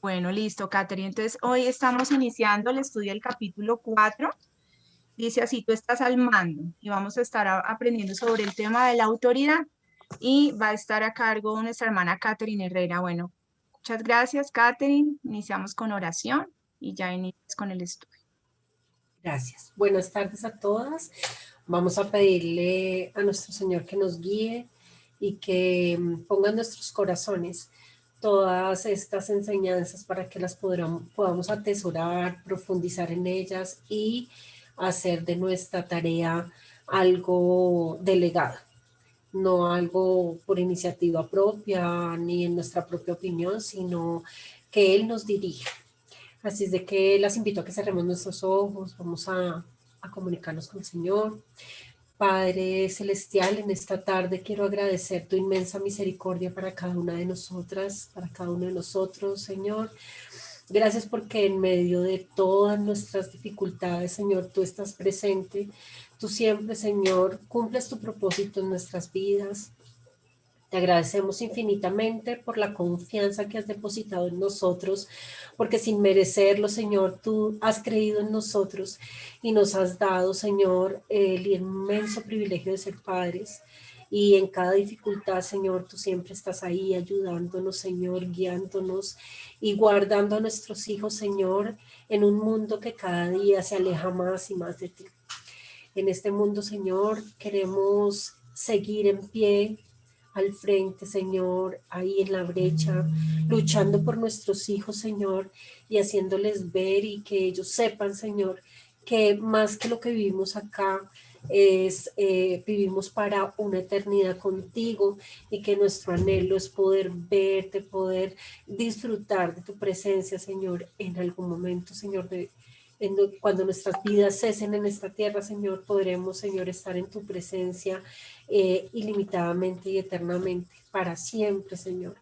Bueno, listo, Catherine. Entonces, hoy estamos iniciando el estudio del capítulo 4. Dice así, tú estás al mando y vamos a estar aprendiendo sobre el tema de la autoridad y va a estar a cargo nuestra hermana Catherine Herrera. Bueno, muchas gracias, Catherine. Iniciamos con oración y ya iniciamos con el estudio. Gracias. Buenas tardes a todas. Vamos a pedirle a nuestro Señor que nos guíe y que ponga en nuestros corazones todas estas enseñanzas para que las podamos atesorar, profundizar en ellas y hacer de nuestra tarea algo delegado, no algo por iniciativa propia ni en nuestra propia opinión, sino que Él nos dirija. Así es de que las invito a que cerremos nuestros ojos, vamos a comunicarnos con el Señor. Padre Celestial, en esta tarde quiero agradecer tu inmensa misericordia para cada una de nosotras, para cada uno de nosotros, Señor. Gracias porque en medio de todas nuestras dificultades, Señor, tú estás presente. Tú siempre, Señor, cumples tu propósito en nuestras vidas. Te agradecemos infinitamente por la confianza que has depositado en nosotros, porque sin merecerlo, Señor, tú has creído en nosotros y nos has dado, Señor, el inmenso privilegio de ser padres. Y en cada dificultad, Señor, tú siempre estás ahí ayudándonos, Señor, guiándonos y guardando a nuestros hijos, Señor, en un mundo que cada día se aleja más y más de ti. En este mundo, Señor, queremos seguir en pie al frente, Señor, ahí en la brecha, luchando por nuestros hijos, Señor, y haciéndoles ver y que ellos sepan, Señor, que más que lo que vivimos acá, vivimos para una eternidad contigo y que nuestro anhelo es poder verte, poder disfrutar de tu presencia, Señor, en algún momento, Señor, cuando nuestras vidas cesen en esta tierra, Señor, podremos, Señor, estar en tu presencia ilimitadamente y eternamente, para siempre, Señor.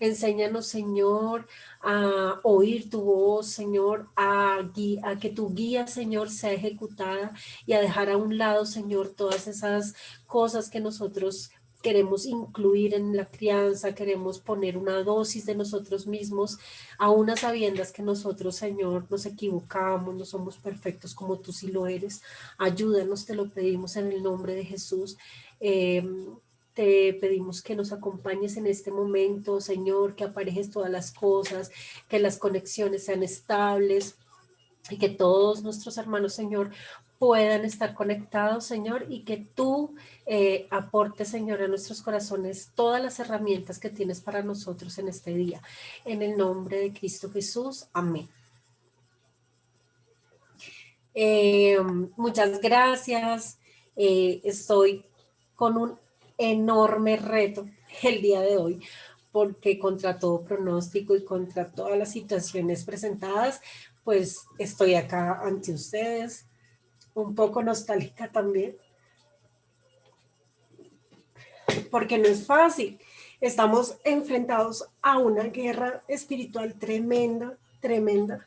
Enséñanos, Señor, a oír tu voz, Señor, a que tu guía, Señor, sea ejecutada y a dejar a un lado, Señor, todas esas cosas que nosotros queremos incluir en la crianza, queremos poner una dosis de nosotros mismos, a unas sabiendas que nosotros, Señor, nos equivocamos, no somos perfectos como tú sí lo eres. Ayúdanos, te lo pedimos en el nombre de Jesús. Te pedimos que nos acompañes en este momento, Señor, que aparejes todas las cosas, que las conexiones sean estables y que todos nuestros hermanos, Señor, puedan estar conectados, Señor, y que tú aportes, Señor, a nuestros corazones todas las herramientas que tienes para nosotros en este día. En el nombre de Cristo Jesús, amén. Muchas gracias. Estoy con un enorme reto el día de hoy, porque contra todo pronóstico y contra todas las situaciones presentadas, pues estoy acá ante ustedes, un poco nostálgica también, porque no es fácil. Estamos enfrentados a una guerra espiritual tremenda, tremenda.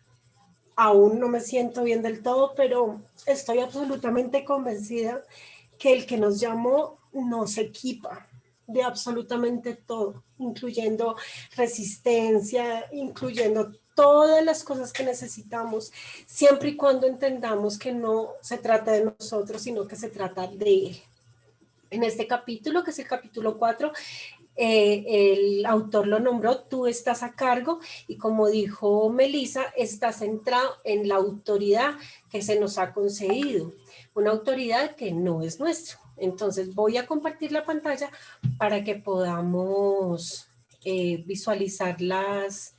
Aún no me siento bien del todo, pero estoy absolutamente convencida que el que nos llamó nos equipa de absolutamente todo, incluyendo resistencia, incluyendo todas las cosas que necesitamos, siempre y cuando entendamos que no se trata de nosotros, sino que se trata de Él. En este capítulo, que es el capítulo 4, el autor lo nombró, tú estás a cargo, y como dijo Melissa, está centrado en la autoridad que se nos ha concedido, una autoridad que no es nuestra. Entonces voy a compartir la pantalla para que podamos visualizar las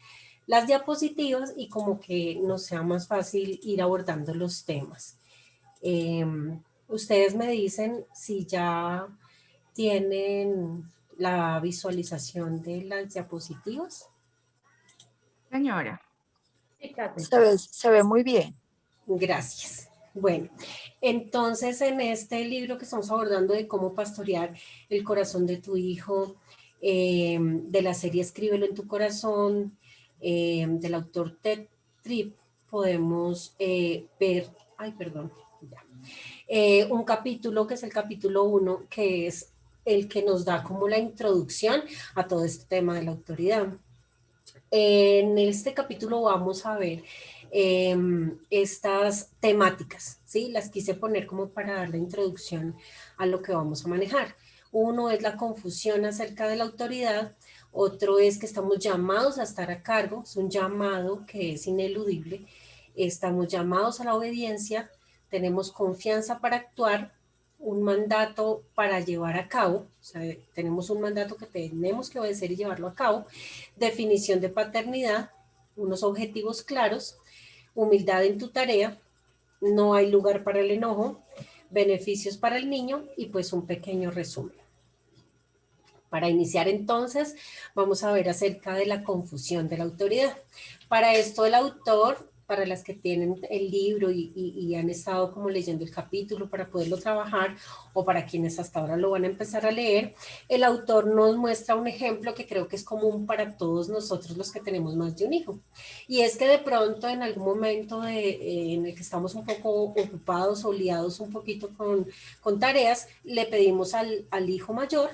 diapositivas y como que nos sea más fácil ir abordando los temas. Ustedes me dicen si ya tienen la visualización de las diapositivas. Señora. Se ve muy bien. Gracias. Bueno, entonces en este libro que estamos abordando de cómo pastorear el corazón de tu hijo, de la serie Escríbelo en tu corazón, del autor Ted Tripp, podemos ver, un capítulo que es el capítulo 1, que es el que nos da como la introducción a todo este tema de la autoridad. En este capítulo vamos a ver estas temáticas, ¿sí? Las quise poner como para dar la introducción a lo que vamos a manejar. Uno es la confusión acerca de la autoridad, otro es que estamos llamados a estar a cargo, es un llamado que es ineludible, estamos llamados a la obediencia, tenemos confianza para actuar, un mandato para llevar a cabo, o sea, tenemos un mandato que tenemos que obedecer y llevarlo a cabo, definición de paternidad, unos objetivos claros, humildad en tu tarea, no hay lugar para el enojo, beneficios para el niño y pues un pequeño resumen. Para iniciar entonces, vamos a ver acerca de la confusión de la autoridad. Para esto el autor, para las que tienen el libro y han estado como leyendo el capítulo para poderlo trabajar, o para quienes hasta ahora lo van a empezar a leer, el autor nos muestra un ejemplo que creo que es común para todos nosotros los que tenemos más de un hijo. Y es que de pronto en algún momento en el que estamos un poco ocupados o liados un poquito con tareas, le pedimos al hijo mayor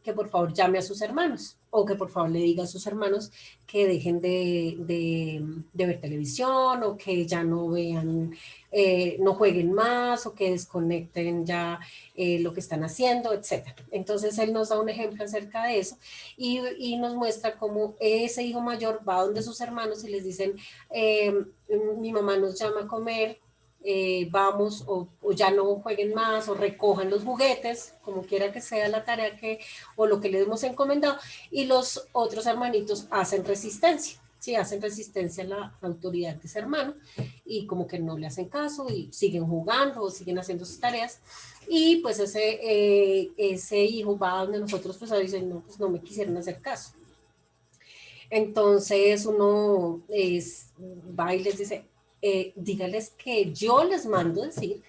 que por favor llame a sus hermanos o que por favor le diga a sus hermanos que dejen de ver televisión o que ya no vean, no jueguen más o que desconecten ya lo que están haciendo, etc. Entonces él nos da un ejemplo acerca de eso y nos muestra cómo ese hijo mayor va donde sus hermanos y les dicen, mi mamá nos llama a comer, vamos o ya no jueguen más o recojan los juguetes, como quiera que sea la tarea o lo que les hemos encomendado, y los otros hermanitos hacen resistencia, ¿sí? Hacen resistencia a la autoridad de ese hermano y como que no le hacen caso y siguen jugando o siguen haciendo sus tareas y pues ese hijo va donde nosotros pues dicen, no, pues no me quisieron hacer caso. Entonces uno va y les dice, dígales que yo les mando decir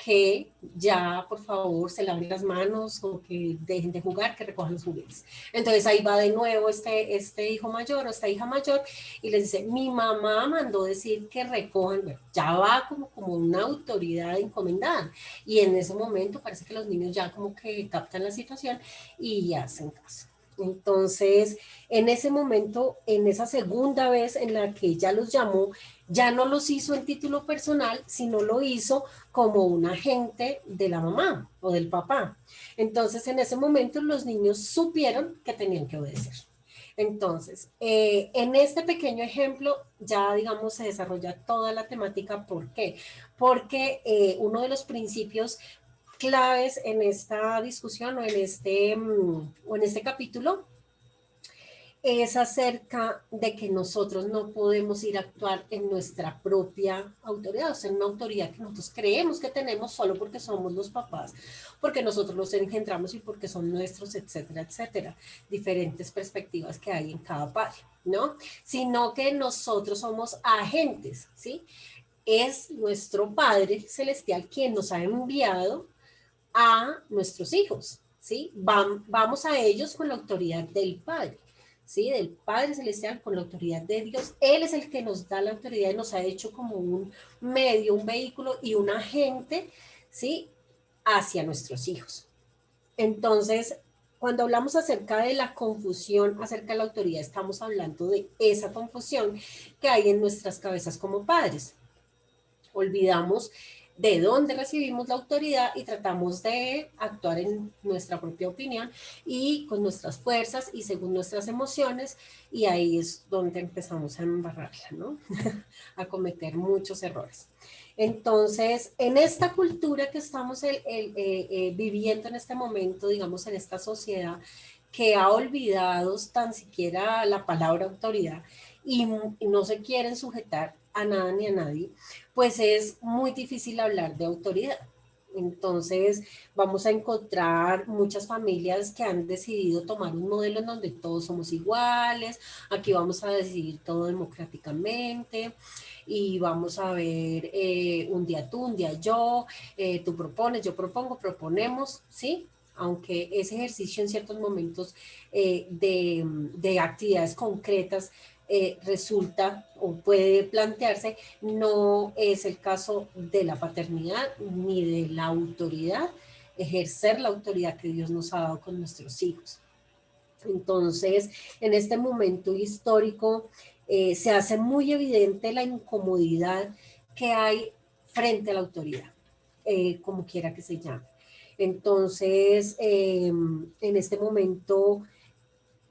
que ya por favor se laven las manos o que dejen de jugar, que recojan los juguetes. Entonces ahí va de nuevo este hijo mayor o esta hija mayor y les dice, mi mamá mandó decir que recojan, bueno, ya va como una autoridad encomendada y en ese momento parece que los niños ya como que captan la situación y hacen caso. Entonces, en ese momento, en esa segunda vez en la que ya los llamó, ya no los hizo en título personal, sino lo hizo como un agente de la mamá o del papá. Entonces, en ese momento los niños supieron que tenían que obedecer. Entonces, en este pequeño ejemplo ya, digamos, se desarrolla toda la temática. ¿Por qué? Porque uno de los principios claves en esta discusión o en este capítulo es acerca de que nosotros no podemos ir a actuar en nuestra propia autoridad, o sea, en una autoridad que nosotros creemos que tenemos solo porque somos los papás, porque nosotros los engendramos y porque son nuestros, etcétera, etcétera. Diferentes perspectivas que hay en cada padre, ¿no? Sino que nosotros somos agentes, ¿sí? Es nuestro Padre Celestial quien nos ha enviado a nuestros hijos, ¿sí? Vamos a ellos con la autoridad del Padre, ¿sí? Del Padre Celestial, con la autoridad de Dios. Él es el que nos da la autoridad y nos ha hecho como un medio, un vehículo y un agente, ¿sí? Hacia nuestros hijos. Entonces, cuando hablamos acerca de la confusión acerca de la autoridad, estamos hablando de esa confusión que hay en nuestras cabezas como padres. Olvidamos de dónde recibimos la autoridad y tratamos de actuar en nuestra propia opinión y con nuestras fuerzas y según nuestras emociones, y ahí es donde empezamos a embarrarla, ¿no? A cometer muchos errores. Entonces, en esta cultura que estamos viviendo en este momento, digamos, en esta sociedad que ha olvidado tan siquiera la palabra autoridad y no se quieren sujetar a nada ni a nadie, pues es muy difícil hablar de autoridad. Entonces vamos a encontrar muchas familias que han decidido tomar un modelo en donde todos somos iguales, aquí vamos a decidir todo democráticamente y vamos a ver un día tú, un día yo, tú propones, yo propongo, proponemos, ¿sí? Aunque ese ejercicio en ciertos momentos de actividades concretas resulta o puede plantearse, no es el caso de la paternidad ni de la autoridad ejercer la autoridad que Dios nos ha dado con nuestros hijos. Entonces, en este momento histórico se hace muy evidente la incomodidad que hay frente a la autoridad, como quiera que se llame. Entonces, en este momento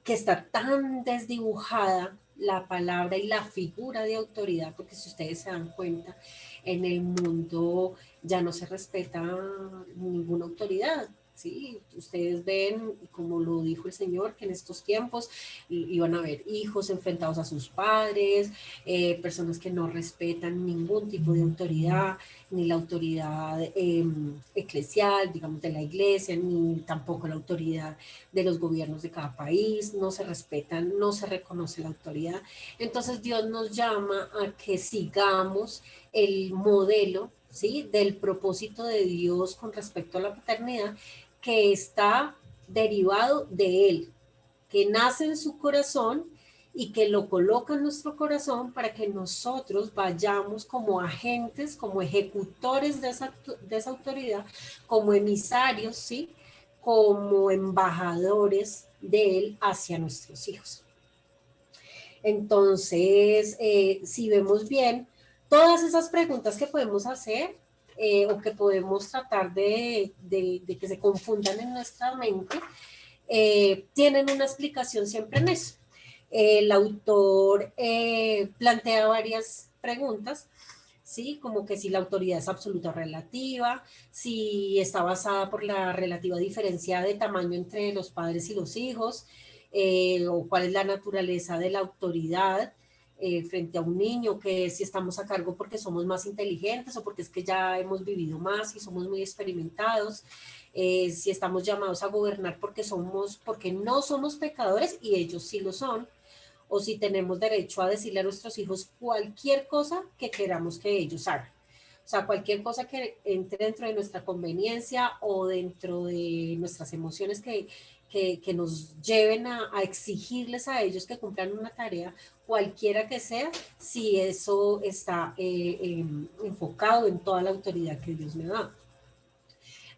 que está tan desdibujada la palabra y la figura de autoridad, porque si ustedes se dan cuenta, en el mundo ya no se respeta ninguna autoridad. Sí, ustedes ven, como lo dijo el Señor, que en estos tiempos iban a haber hijos enfrentados a sus padres, personas que no respetan ningún tipo de autoridad, ni la autoridad eclesial, digamos, de la iglesia, ni tampoco la autoridad de los gobiernos de cada país, no se respetan, no se reconoce la autoridad. Entonces Dios nos llama a que sigamos el modelo, ¿sí?, del propósito de Dios con respecto a la paternidad, que está derivado de Él, que nace en su corazón y que lo coloca en nuestro corazón para que nosotros vayamos como agentes, como ejecutores de esa autoridad, como emisarios, ¿sí?, como embajadores de Él hacia nuestros hijos. Entonces, si vemos bien, todas esas preguntas que podemos hacer o que podemos tratar de que se confundan en nuestra mente, tienen una explicación siempre en eso. El autor plantea varias preguntas, ¿sí? Como que si la autoridad es absoluta o relativa, si está basada por la relativa diferencia de tamaño entre los padres y los hijos, o cuál es la naturaleza de la autoridad frente a un niño, que si estamos a cargo porque somos más inteligentes o porque es que ya hemos vivido más y somos muy experimentados, si estamos llamados a gobernar porque no somos pecadores y ellos sí lo son, o si tenemos derecho a decirle a nuestros hijos cualquier cosa que queramos que ellos hagan. O sea, cualquier cosa que entre dentro de nuestra conveniencia o dentro de nuestras emociones que nos lleven a exigirles a ellos que cumplan una tarea, cualquiera que sea, si eso está enfocado en toda la autoridad que Dios me da.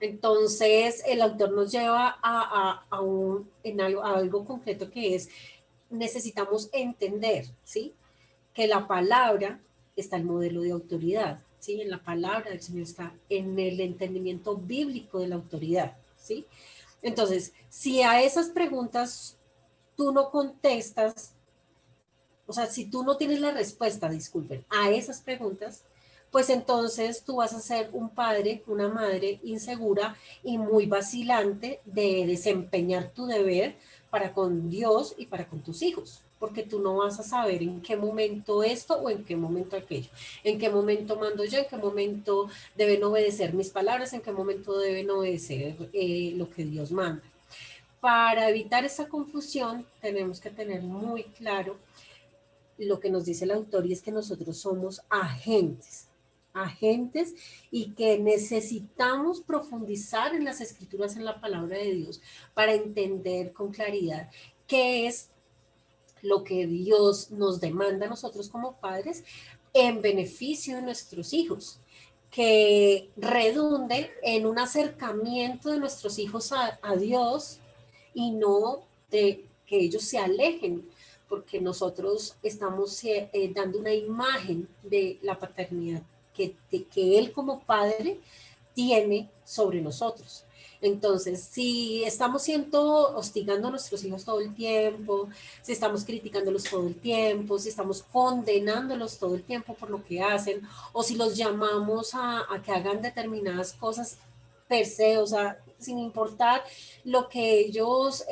Entonces, el autor nos lleva a algo concreto, que es: necesitamos entender, ¿sí?, que la palabra está el modelo de autoridad, ¿sí? En la palabra del Señor está en el entendimiento bíblico de la autoridad, ¿sí? Entonces, si a esas preguntas tú no contestas, o sea, si tú no tienes la respuesta, disculpen, a esas preguntas, pues entonces tú vas a ser un padre, una madre insegura y muy vacilante de desempeñar tu deber para con Dios y para con tus hijos, porque tú no vas a saber en qué momento esto o en qué momento aquello, en qué momento mando yo, en qué momento deben obedecer mis palabras, en qué momento deben obedecer lo que Dios manda. Para evitar esa confusión, tenemos que tener muy claro lo que nos dice el autor, y es que nosotros somos agentes y que necesitamos profundizar en las escrituras, en la palabra de Dios, para entender con claridad qué es lo que Dios nos demanda a nosotros como padres en beneficio de nuestros hijos, que redunde en un acercamiento de nuestros hijos a Dios y no de que ellos se alejen, porque nosotros estamos dando una imagen de la paternidad que Él como Padre tiene sobre nosotros. Entonces, si estamos hostigando a nuestros hijos todo el tiempo, si estamos criticándolos todo el tiempo, si estamos condenándolos todo el tiempo por lo que hacen, o si los llamamos a que hagan determinadas cosas per se, o sea, sin importar lo que ellos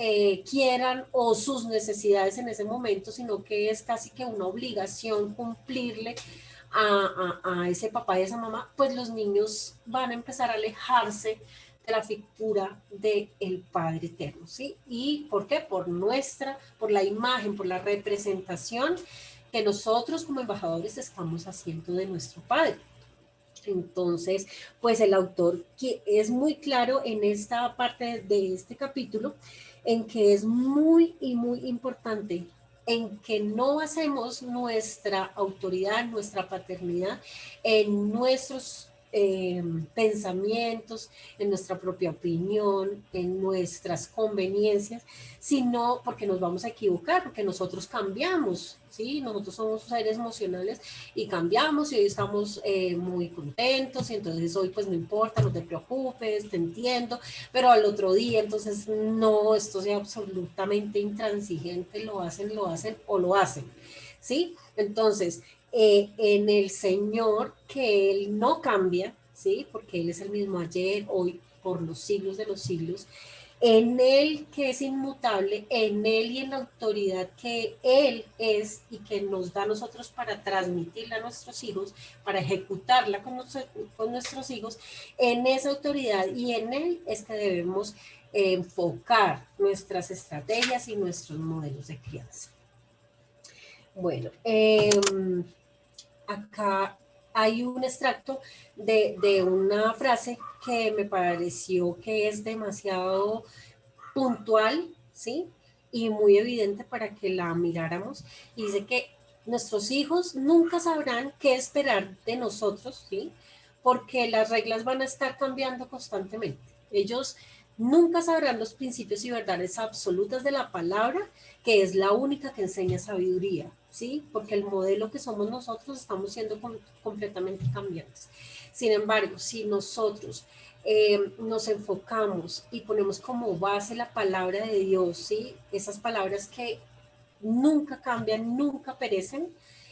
quieran o sus necesidades en ese momento, sino que es casi que una obligación cumplirle a ese papá y a esa mamá, pues los niños van a empezar a alejarse de la figura del Padre Eterno, ¿sí? ¿Y por qué? Por la imagen, por la representación que nosotros como embajadores estamos haciendo de nuestro Padre. Entonces, pues el autor que es muy claro en esta parte de este capítulo, en que es muy importante en que no basemos nuestra autoridad, nuestra paternidad en nuestros pensamientos, en nuestra propia opinión, en nuestras conveniencias, sino porque nos vamos a equivocar, porque nosotros cambiamos, ¿sí? Nosotros somos seres emocionales y cambiamos y hoy estamos muy contentos y entonces hoy pues no importa, no te preocupes, te entiendo, pero al otro día entonces no, esto sea absolutamente intransigente, lo hacen o lo hacen, ¿sí? Entonces, en el Señor, que Él no cambia, ¿sí? Porque Él es el mismo ayer, hoy, por los siglos de los siglos, en Él que es inmutable, en Él y en la autoridad que Él es y que nos da a nosotros para transmitirla a nuestros hijos, para ejecutarla con nuestros hijos, en esa autoridad y en Él es que debemos enfocar nuestras estrategias y nuestros modelos de crianza. Bueno, acá hay un extracto de una frase que me pareció que es demasiado puntual, ¿sí? Y muy evidente para que la miráramos. Y dice que nuestros hijos nunca sabrán qué esperar de nosotros, ¿sí? Porque las reglas van a estar cambiando constantemente. Ellos nunca sabrán los principios y verdades absolutas de la palabra, que es la única que enseña sabiduría, ¿sí? Porque el modelo que somos nosotros estamos siendo completamente cambiantes. Sin embargo, si nosotros nos enfocamos y ponemos como base la palabra de Dios, ¿sí? Esas palabras que nunca cambian, nunca perecen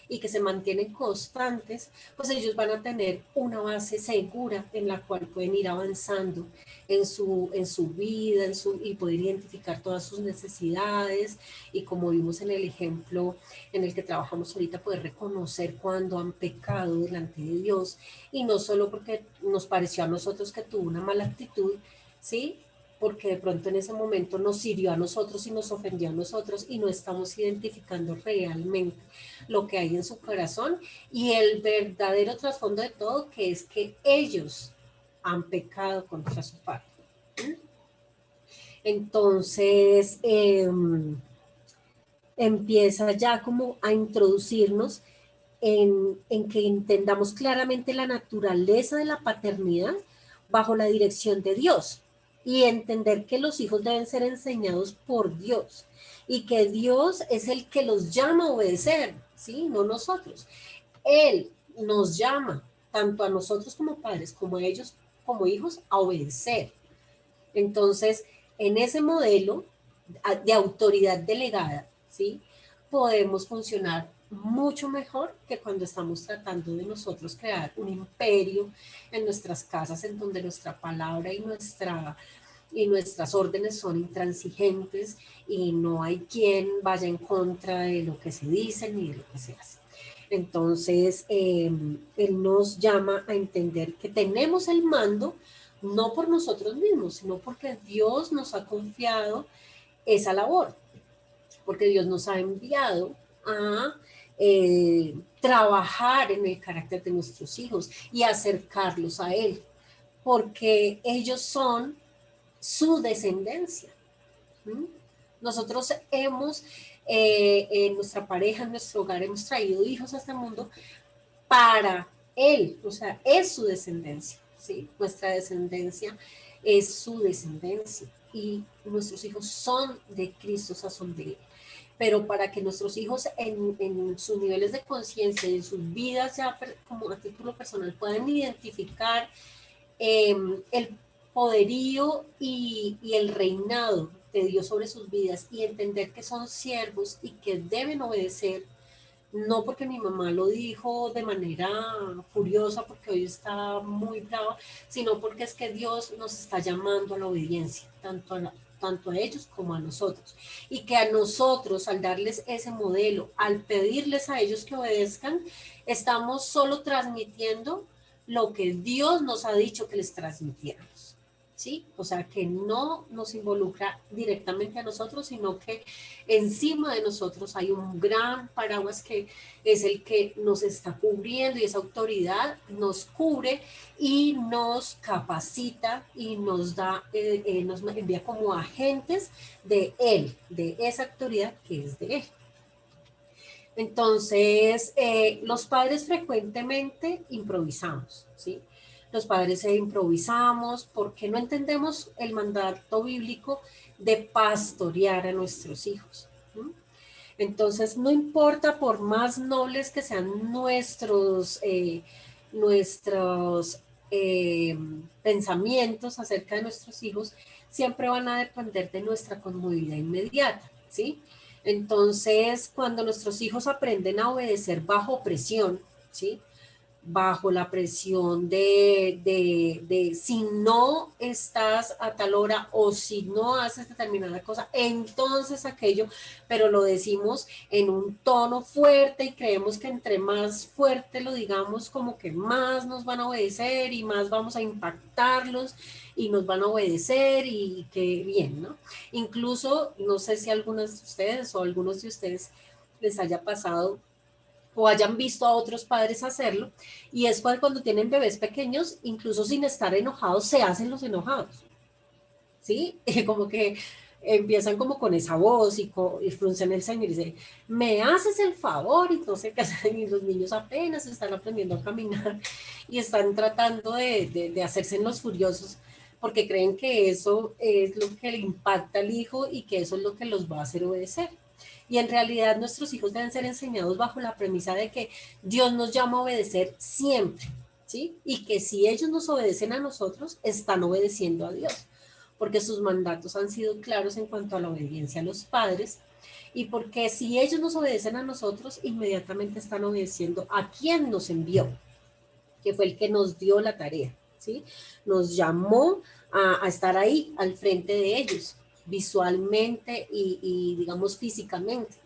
y que se mantienen constantes, pues ellos van a tener una base segura en la cual pueden ir avanzando en su vida y poder identificar todas sus necesidades y como vimos en el ejemplo en el que trabajamos ahorita, poder reconocer cuando han pecado delante de Dios y no solo porque nos pareció a nosotros que tuvo una mala actitud, ¿sí? Porque de pronto en ese momento nos hirió a nosotros y nos ofendió a nosotros y no estamos identificando realmente lo que hay en su corazón y el verdadero trasfondo de todo, que es que ellos han pecado contra su Padre. Entonces, empieza ya como a introducirnos en que entendamos claramente la naturaleza de la paternidad bajo la dirección de Dios y entender que los hijos deben ser enseñados por Dios y que Dios es el que los llama a obedecer, ¿sí? No nosotros. Él nos llama tanto a nosotros como padres como a ellos como hijos a obedecer. Entonces, en ese modelo de autoridad delegada, ¿sí? Podemos funcionar mucho mejor que cuando estamos tratando de nosotros crear un imperio en nuestras casas en donde nuestra palabra y nuestras órdenes son intransigentes y no hay quien vaya en contra de lo que se dice ni de lo que se hace. Entonces, Él nos llama a entender que tenemos el mando no por nosotros mismos, sino porque Dios nos ha confiado esa labor, porque Dios nos ha enviado a trabajar en el carácter de nuestros hijos y acercarlos a Él, porque ellos son su descendencia. Nosotros hemos, en nuestra pareja, en nuestro hogar, hemos traído hijos a este mundo para Él, o sea, es su descendencia, ¿sí? Nuestra descendencia es su descendencia y nuestros hijos son de Cristo, o sea, son de Él. Pero para que nuestros hijos en sus niveles de conciencia y en sus vidas ya como a título personal puedan identificar el poderío y el reinado de Dios sobre sus vidas y entender que son siervos y que deben obedecer, no porque mi mamá lo dijo de manera furiosa, porque hoy está muy brava, sino porque es que Dios nos está llamando a la obediencia, tanto a ellos como a nosotros. Y que a nosotros, al darles ese modelo, al pedirles a ellos que obedezcan, estamos solo transmitiendo lo que Dios nos ha dicho que les transmitiéramos. ¿Sí? O sea, que no nos involucra directamente a nosotros, sino que encima de nosotros hay un gran paraguas que es el que nos está cubriendo y esa autoridad nos cubre y nos capacita y nos da, nos envía como agentes de Él, de esa autoridad que es de Él. Entonces, los padres frecuentemente improvisamos, ¿sí? los padres improvisamos porque no entendemos el mandato bíblico de pastorear a nuestros hijos. ¿Mm? Entonces, no importa por más nobles que sean nuestros pensamientos acerca de nuestros hijos, siempre van a depender de nuestra comodidad inmediata, ¿sí? Entonces, cuando nuestros hijos aprenden a obedecer bajo presión, ¿sí? Bajo la presión de si no estás a tal hora o si no haces determinada cosa, entonces aquello, pero lo decimos en un tono fuerte y creemos que entre más fuerte lo digamos, como que más nos van a obedecer y más vamos a impactarlos y nos van a obedecer y que bien, ¿no? Incluso, no sé si algunos de ustedes o algunos de ustedes les haya pasado o hayan visto a otros padres hacerlo, y es cuando tienen bebés pequeños, incluso sin estar enojados, se hacen los enojados, ¿sí? Como que empiezan como con esa voz y fruncen el ceño y dicen, me haces el favor, y no sé qué hacen, y los niños apenas están aprendiendo a caminar y están tratando de hacerse en los furiosos, porque creen que eso es lo que le impacta al hijo y que eso es lo que los va a hacer obedecer. Y en realidad nuestros hijos deben ser enseñados bajo la premisa de que Dios nos llama a obedecer siempre, ¿sí? Y que si ellos nos obedecen a nosotros, están obedeciendo a Dios, porque sus mandatos han sido claros en cuanto a la obediencia a los padres, y porque si ellos nos obedecen a nosotros, inmediatamente están obedeciendo a quien nos envió, que fue el que nos dio la tarea, ¿sí? Nos llamó a estar ahí, al frente de ellos, visualmente y digamos físicamente,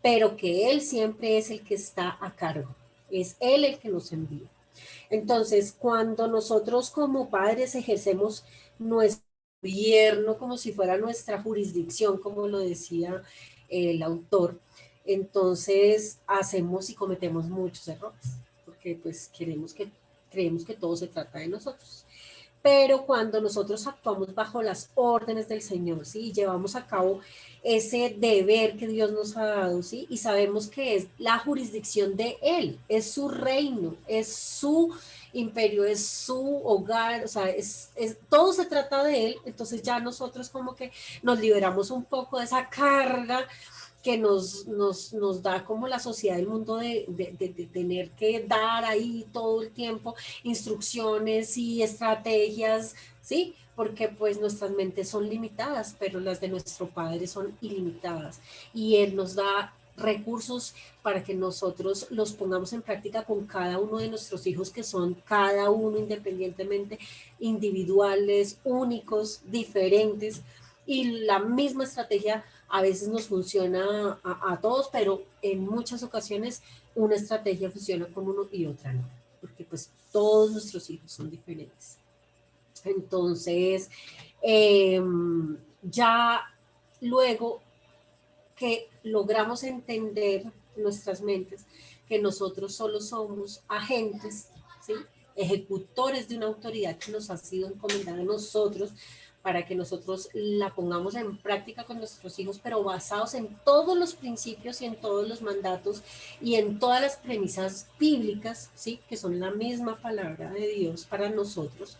pero que Él siempre es el que está a cargo, es Él el que nos envía. Entonces, cuando nosotros como padres ejercemos nuestro gobierno como si fuera nuestra jurisdicción, como lo decía el autor, entonces hacemos y cometemos muchos errores, porque pues creemos que todo se trata de nosotros. Pero cuando nosotros actuamos bajo las órdenes del Señor, ¿sí? Y llevamos a cabo ese deber que Dios nos ha dado, ¿sí? Y sabemos que es la jurisdicción de Él, es su reino, es su imperio, es su hogar, o sea, todo se trata de Él, entonces ya nosotros como que nos liberamos un poco de esa carga que nos da como la sociedad del mundo de tener que dar ahí todo el tiempo instrucciones y estrategias, ¿sí? Porque pues nuestras mentes son limitadas, pero las de nuestro Padre son ilimitadas. Y Él nos da recursos para que nosotros los pongamos en práctica con cada uno de nuestros hijos, que son cada uno independientemente individuales, únicos, diferentes, y la misma estrategia a veces nos funciona a todos, pero en muchas ocasiones una estrategia funciona con uno y otra no, porque pues todos nuestros hijos son diferentes. Entonces, ya luego que logramos entender nuestras mentes, que nosotros solo somos agentes, ¿sí? Ejecutores de una autoridad que nos ha sido encomendada a nosotros, para que nosotros la pongamos en práctica con nuestros hijos, pero basados en todos los principios y en todos los mandatos y en todas las premisas bíblicas, ¿sí? Que son la misma palabra de Dios para nosotros.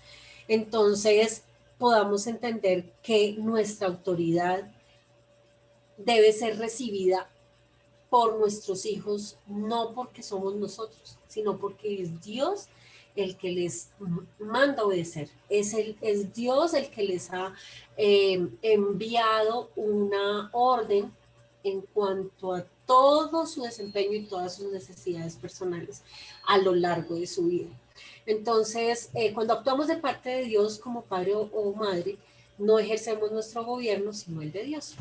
Entonces, podamos entender que nuestra autoridad debe ser recibida por nuestros hijos, no porque somos nosotros, sino porque es Dios el que les manda obedecer. Es Dios el que les ha enviado una orden en cuanto a todo su desempeño y todas sus necesidades personales a lo largo de su vida. Entonces, cuando actuamos de parte de Dios como padre o madre, no ejercemos nuestro gobierno, sino el de Dios.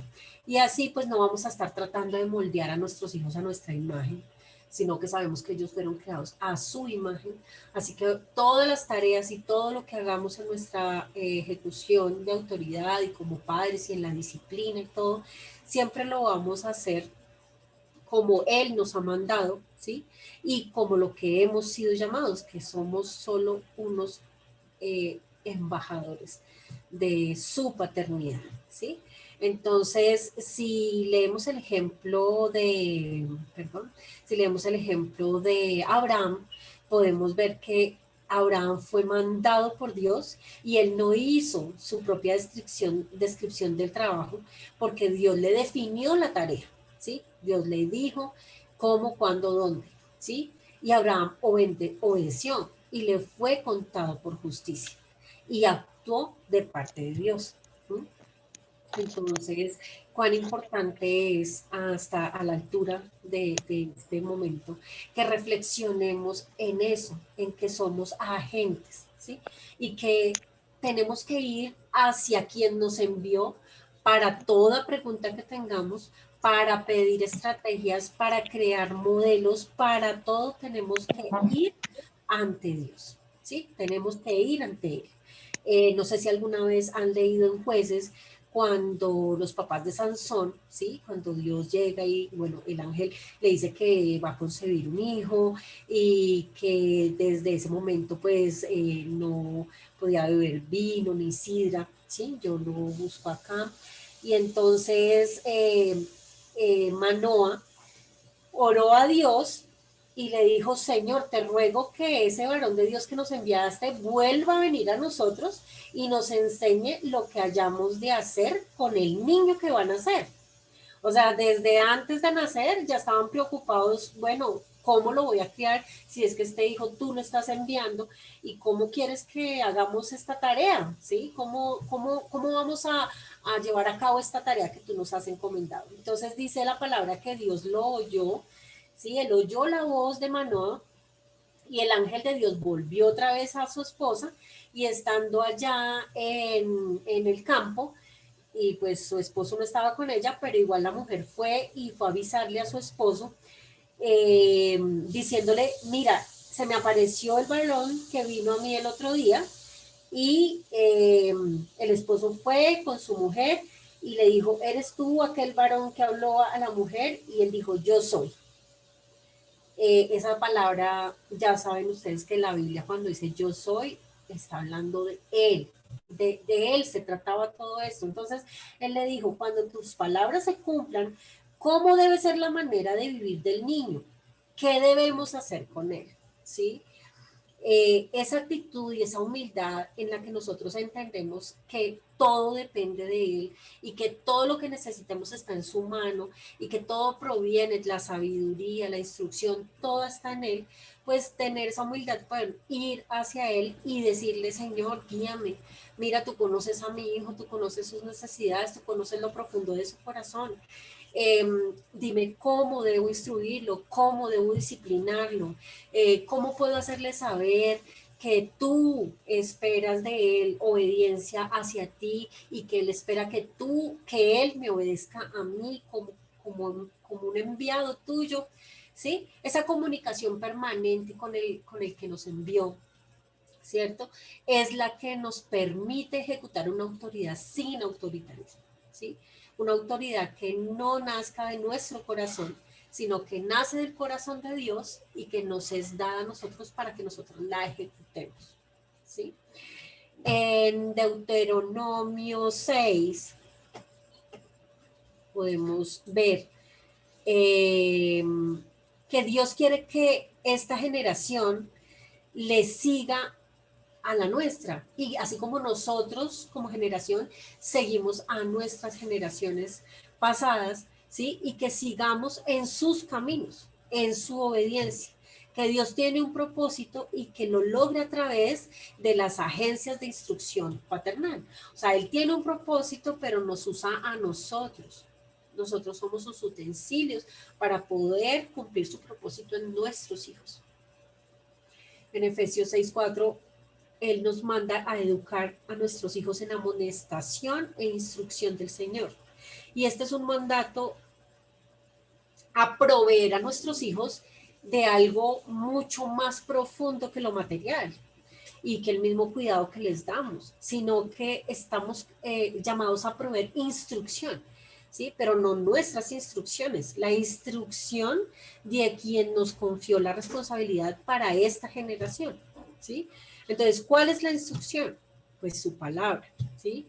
Y así pues no vamos a estar tratando de moldear a nuestros hijos a nuestra imagen, sino que sabemos que ellos fueron creados a su imagen. Así que todas las tareas y todo lo que hagamos en nuestra ejecución de autoridad y como padres y en la disciplina y todo, siempre lo vamos a hacer como Él nos ha mandado, ¿sí? Y como lo que hemos sido llamados, que somos solo unos embajadores de su paternidad, ¿sí? Entonces, si leemos el ejemplo si leemos el ejemplo de Abraham, podemos ver que Abraham fue mandado por Dios y él no hizo su propia descripción del trabajo porque Dios le definió la tarea, ¿sí? Dios le dijo cómo, cuándo, dónde, ¿sí? Y Abraham obedeció y le fue contado por justicia y actuó de parte de Dios. ¿Sí? Entonces, cuán importante es hasta a la altura de este momento que reflexionemos en eso, en que somos agentes, ¿sí? Y que tenemos que ir hacia quien nos envió para toda pregunta que tengamos, para pedir estrategias, para crear modelos, para todo tenemos que ir ante Dios, ¿sí? Tenemos que ir ante Él. No sé si alguna vez han leído en Jueces cuando los papás de Sansón, ¿sí? Cuando Dios llega y, bueno, el ángel le dice que va a concebir un hijo y que desde ese momento, pues, no podía beber vino ni sidra, ¿sí? Yo lo busco acá. Y entonces Manoa oró a Dios y le dijo, Señor, te ruego que ese varón de Dios que nos enviaste vuelva a venir a nosotros y nos enseñe lo que hayamos de hacer con el niño que va a nacer. O sea, desde antes de nacer ya estaban preocupados, bueno, ¿cómo lo voy a criar si es que este hijo tú lo estás enviando? ¿Y cómo quieres que hagamos esta tarea? ¿Sí? ¿Cómo vamos a llevar a cabo esta tarea que tú nos has encomendado? Entonces dice la palabra que Dios lo oyó, ¿sí? Él oyó la voz de Manoah y el ángel de Dios volvió otra vez a su esposa y estando allá en el campo, y pues su esposo no estaba con ella, pero igual la mujer fue y fue a avisarle a su esposo, diciéndole, mira, se me apareció el varón que vino a mí el otro día, y el esposo fue con su mujer y le dijo, ¿eres tú aquel varón que habló a la mujer? Y él dijo, yo soy. Esa palabra, ya saben ustedes que la Biblia cuando dice yo soy, está hablando de él. De él se trataba todo esto. Entonces, él le dijo, cuando tus palabras se cumplan, ¿cómo debe ser la manera de vivir del niño? ¿Qué debemos hacer con él? ¿Sí? Esa actitud y esa humildad en la que nosotros entendemos que todo depende de Él y que todo lo que necesitamos está en su mano y que todo proviene, la sabiduría, la instrucción, todo está en Él, pues tener esa humildad, poder ir hacia Él y decirle, Señor, guíame, mira, tú conoces a mi hijo, tú conoces sus necesidades, tú conoces lo profundo de su corazón. Dime cómo debo instruirlo, cómo debo disciplinarlo, cómo puedo hacerle saber que tú esperas de él obediencia hacia ti y que él espera que él me obedezca a mí como un enviado tuyo, ¿sí? Esa comunicación permanente con el que nos envió, ¿cierto? Es la que nos permite ejecutar una autoridad sin autoritarismo, ¿sí? Una autoridad que no nazca de nuestro corazón, sino que nace del corazón de Dios y que nos es dada a nosotros para que nosotros la ejecutemos, ¿sí? En Deuteronomio 6 podemos ver que Dios quiere que esta generación le siga a la nuestra. Y así como nosotros como generación seguimos a nuestras generaciones pasadas, ¿sí? Y que sigamos en sus caminos, en su obediencia. Que Dios tiene un propósito y que lo logra a través de las agencias de instrucción paternal. O sea, Él tiene un propósito, pero nos usa a nosotros. Nosotros somos sus utensilios para poder cumplir su propósito en nuestros hijos. En Efesios 6:4 Él nos manda a educar a nuestros hijos en amonestación e instrucción del Señor. Y este es un mandato a proveer a nuestros hijos de algo mucho más profundo que lo material y que el mismo cuidado que les damos, sino que estamos llamados a proveer instrucción, ¿sí? Pero no nuestras instrucciones, la instrucción de quien nos confió la responsabilidad para esta generación, ¿sí? Entonces, ¿cuál es la instrucción? Pues su palabra, ¿sí?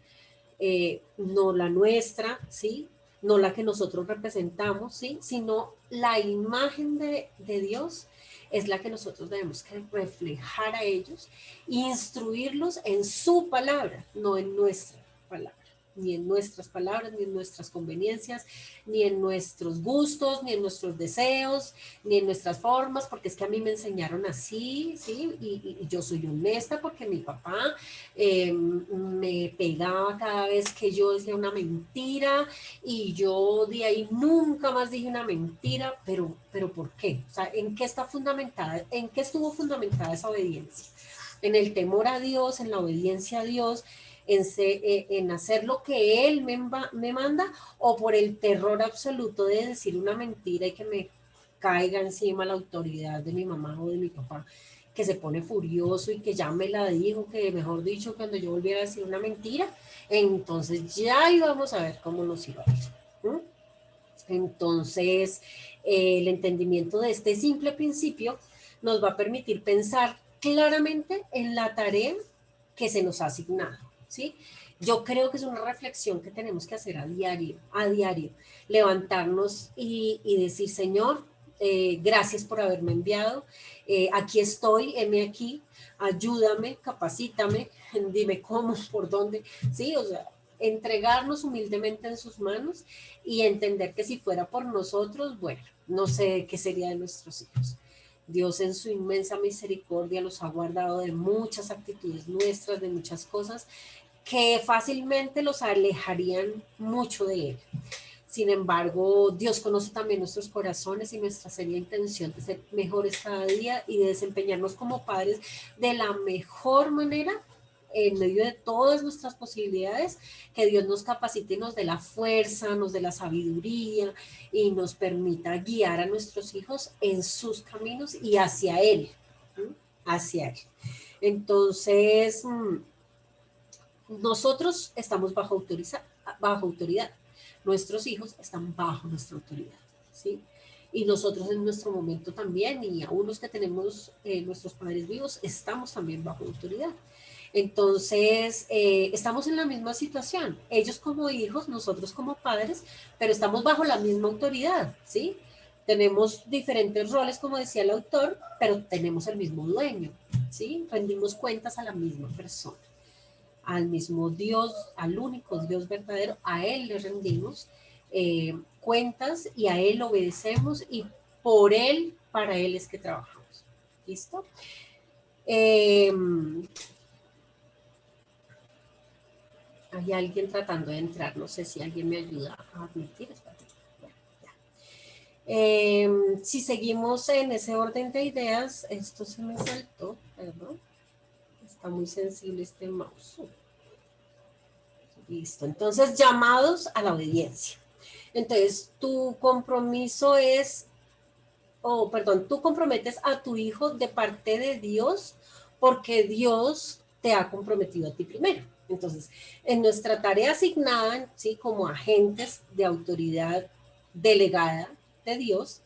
No la nuestra, ¿sí? no la que nosotros representamos, ¿sí? Sino la imagen de Dios es la que nosotros debemos que reflejar a ellos e instruirlos en su palabra, no en nuestra palabra, ni en nuestras palabras, ni en nuestras conveniencias, ni en nuestros gustos, ni en nuestros deseos, ni en nuestras formas, porque es que a mí me enseñaron así, ¿sí? Y yo soy honesta porque mi papá me pegaba cada vez que yo decía una mentira y yo de ahí nunca más dije una mentira, pero ¿por qué? O sea, ¿en qué está fundamentada, en qué estuvo fundamentada esa obediencia? En el temor a Dios, en la obediencia a Dios, en hacer lo que Él me manda, o por el terror absoluto de decir una mentira y que me caiga encima la autoridad de mi mamá o de mi papá, que se pone furioso y que ya me la dijo, que mejor dicho, cuando yo volviera a decir una mentira, entonces ya íbamos a ver cómo nos iba a ir. ¿Mm? Entonces, el entendimiento de este simple principio nos va a permitir pensar claramente en la tarea que se nos ha asignado, ¿sí? Yo creo que es una reflexión que tenemos que hacer a diario, levantarnos y decir, Señor, gracias por haberme enviado, aquí estoy, heme aquí, ayúdame, capacítame, dime cómo, por dónde, ¿sí? O sea, entregarnos humildemente en sus manos y entender que si fuera por nosotros, bueno, no sé qué sería de nuestros hijos. Dios en su inmensa misericordia los ha guardado de muchas actitudes nuestras, de muchas cosas que fácilmente los alejarían mucho de Él. Sin embargo, Dios conoce también nuestros corazones y nuestra seria intención de ser mejores cada día y de desempeñarnos como padres de la mejor manera en medio de todas nuestras posibilidades, que Dios nos capacite y nos dé la fuerza, nos dé la sabiduría y nos permita guiar a nuestros hijos en sus caminos y hacia Él, ¿sí? Hacia Él. Entonces, nosotros estamos bajo autoridad. Nuestros hijos están bajo nuestra autoridad, ¿sí? Y nosotros en nuestro momento también, y aún los que tenemos nuestros padres vivos, estamos también bajo autoridad. Entonces, estamos en la misma situación. Ellos como hijos, nosotros como padres, pero estamos bajo la misma autoridad, ¿sí? Tenemos diferentes roles, como decía el autor, pero tenemos el mismo dueño, ¿sí? Rendimos cuentas a la misma persona, al mismo Dios, al único Dios verdadero, a Él le rendimos cuentas y a Él obedecemos y por Él, para Él es que trabajamos. ¿Listo? Hay alguien tratando de entrar, no sé si alguien me ayuda a admitir. Si seguimos en ese orden de ideas, esto se me saltó, perdón. Está muy sensible este mouse. Listo, entonces llamados a la obediencia. Entonces, tu compromiso es, tú comprometes a tu hijo de parte de Dios porque Dios te ha comprometido a ti primero. Entonces, en nuestra tarea asignada, ¿sí? Como agentes de autoridad delegada de Dios,